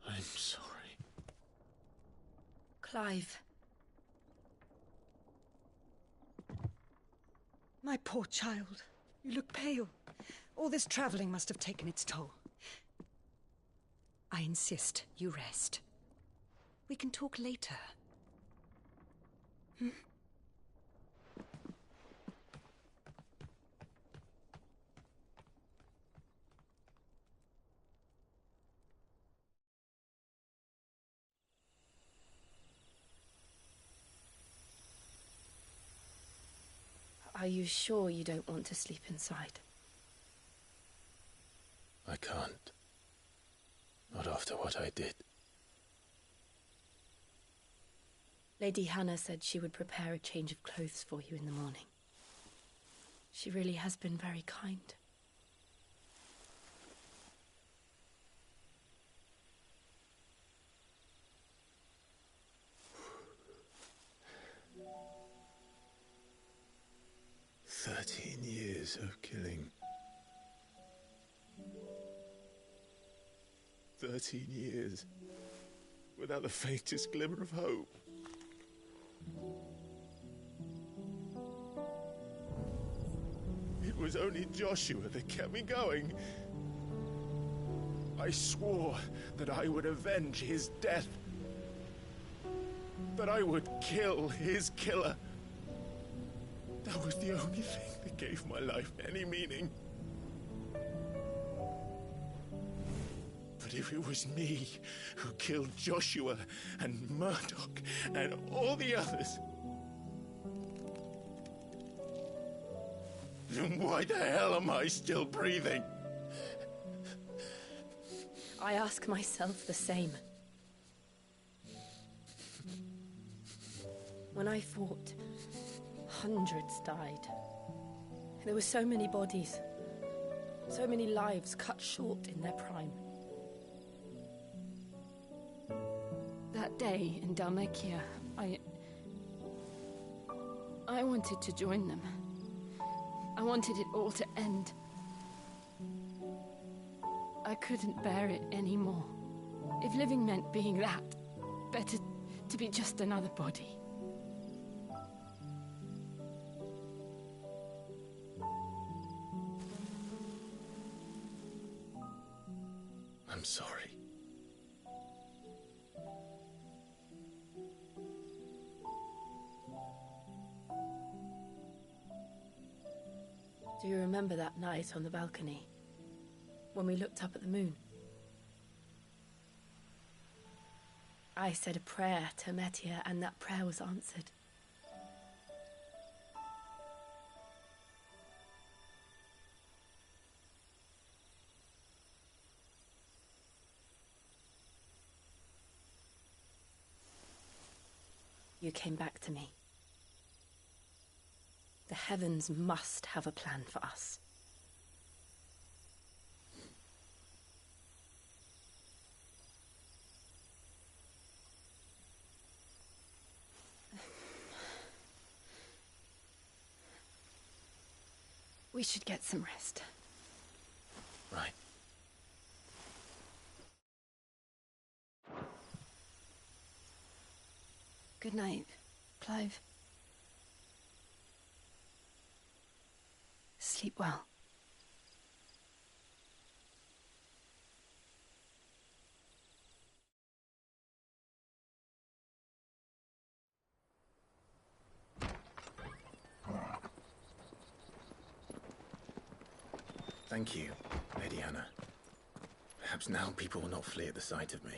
I'm sorry. Clive. My poor child. You look pale. All this traveling must have taken its toll. I insist you rest. We can talk later. Hmm? Are you sure you don't want to sleep inside? I can't. Not after what I did. Lady Hannah said she would prepare a change of clothes for you in the morning. She really has been very kind. Years of killing. 13 years without the faintest glimmer of hope. It was only Joshua that kept me going. I swore that I would avenge his death. That I would kill his killer. That was the only thing that gave my life any meaning. But if it was me who killed Joshua and Murdoch and all the others, then why the hell am I still breathing? I ask myself the same. When I fought, hundreds died. There were so many bodies, so many lives cut short in their prime. That day in Dhalmekia, I wanted to join them. I wanted it all to end. I couldn't bear it anymore. If living meant being that, better to be just another body. sorry. Do you remember that night on the balcony? When we looked up at the moon? I said a prayer to Metia, and that prayer was answered. You came back to me. The heavens must have a plan for us. We should get some rest. Right. Good night, Clive. Sleep well. Thank you, Lady Hannah. Perhaps now people will not flee at the sight of me.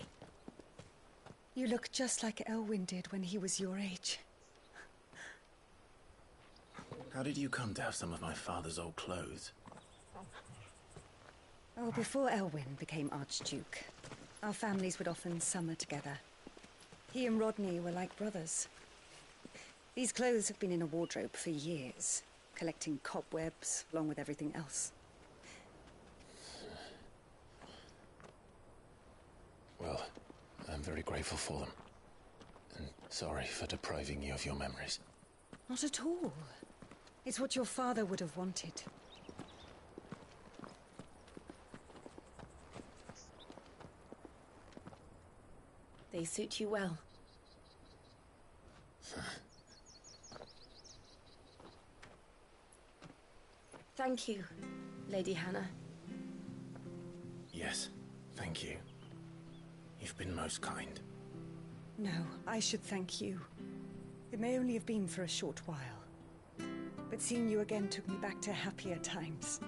You look just like Elwyn did when he was your age. How did you come to have some of my father's old clothes? Oh, before Elwyn became Archduke, our families would often summer together. He and Rodney were like brothers. These clothes have been in a wardrobe for years, collecting cobwebs along with everything else. Well, I'm very grateful for them. And sorry for depriving you of your memories. Not at all. It's what your father would have wanted. They suit you well. Thank you, Lady Hannah. Yes, thank you. You've been most kind. No, I should thank you. It may only have been for a short while, but seeing you again took me back to happier times.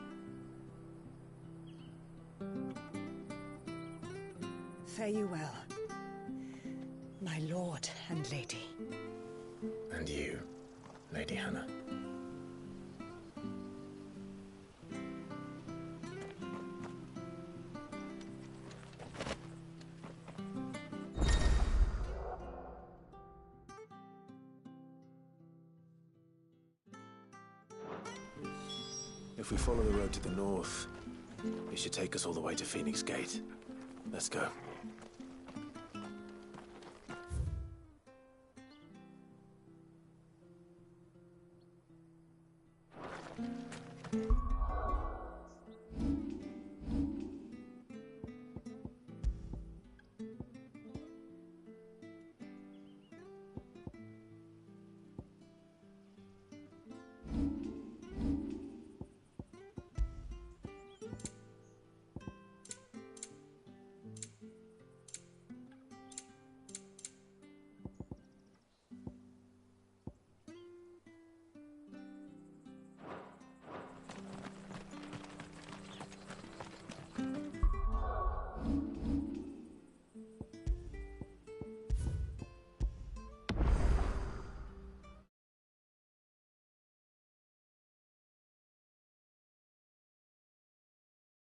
Fare you well, my lord and lady. And you, Lady Hannah. If we follow the road to the north, it should take us all the way to Phoenix Gate. Let's go.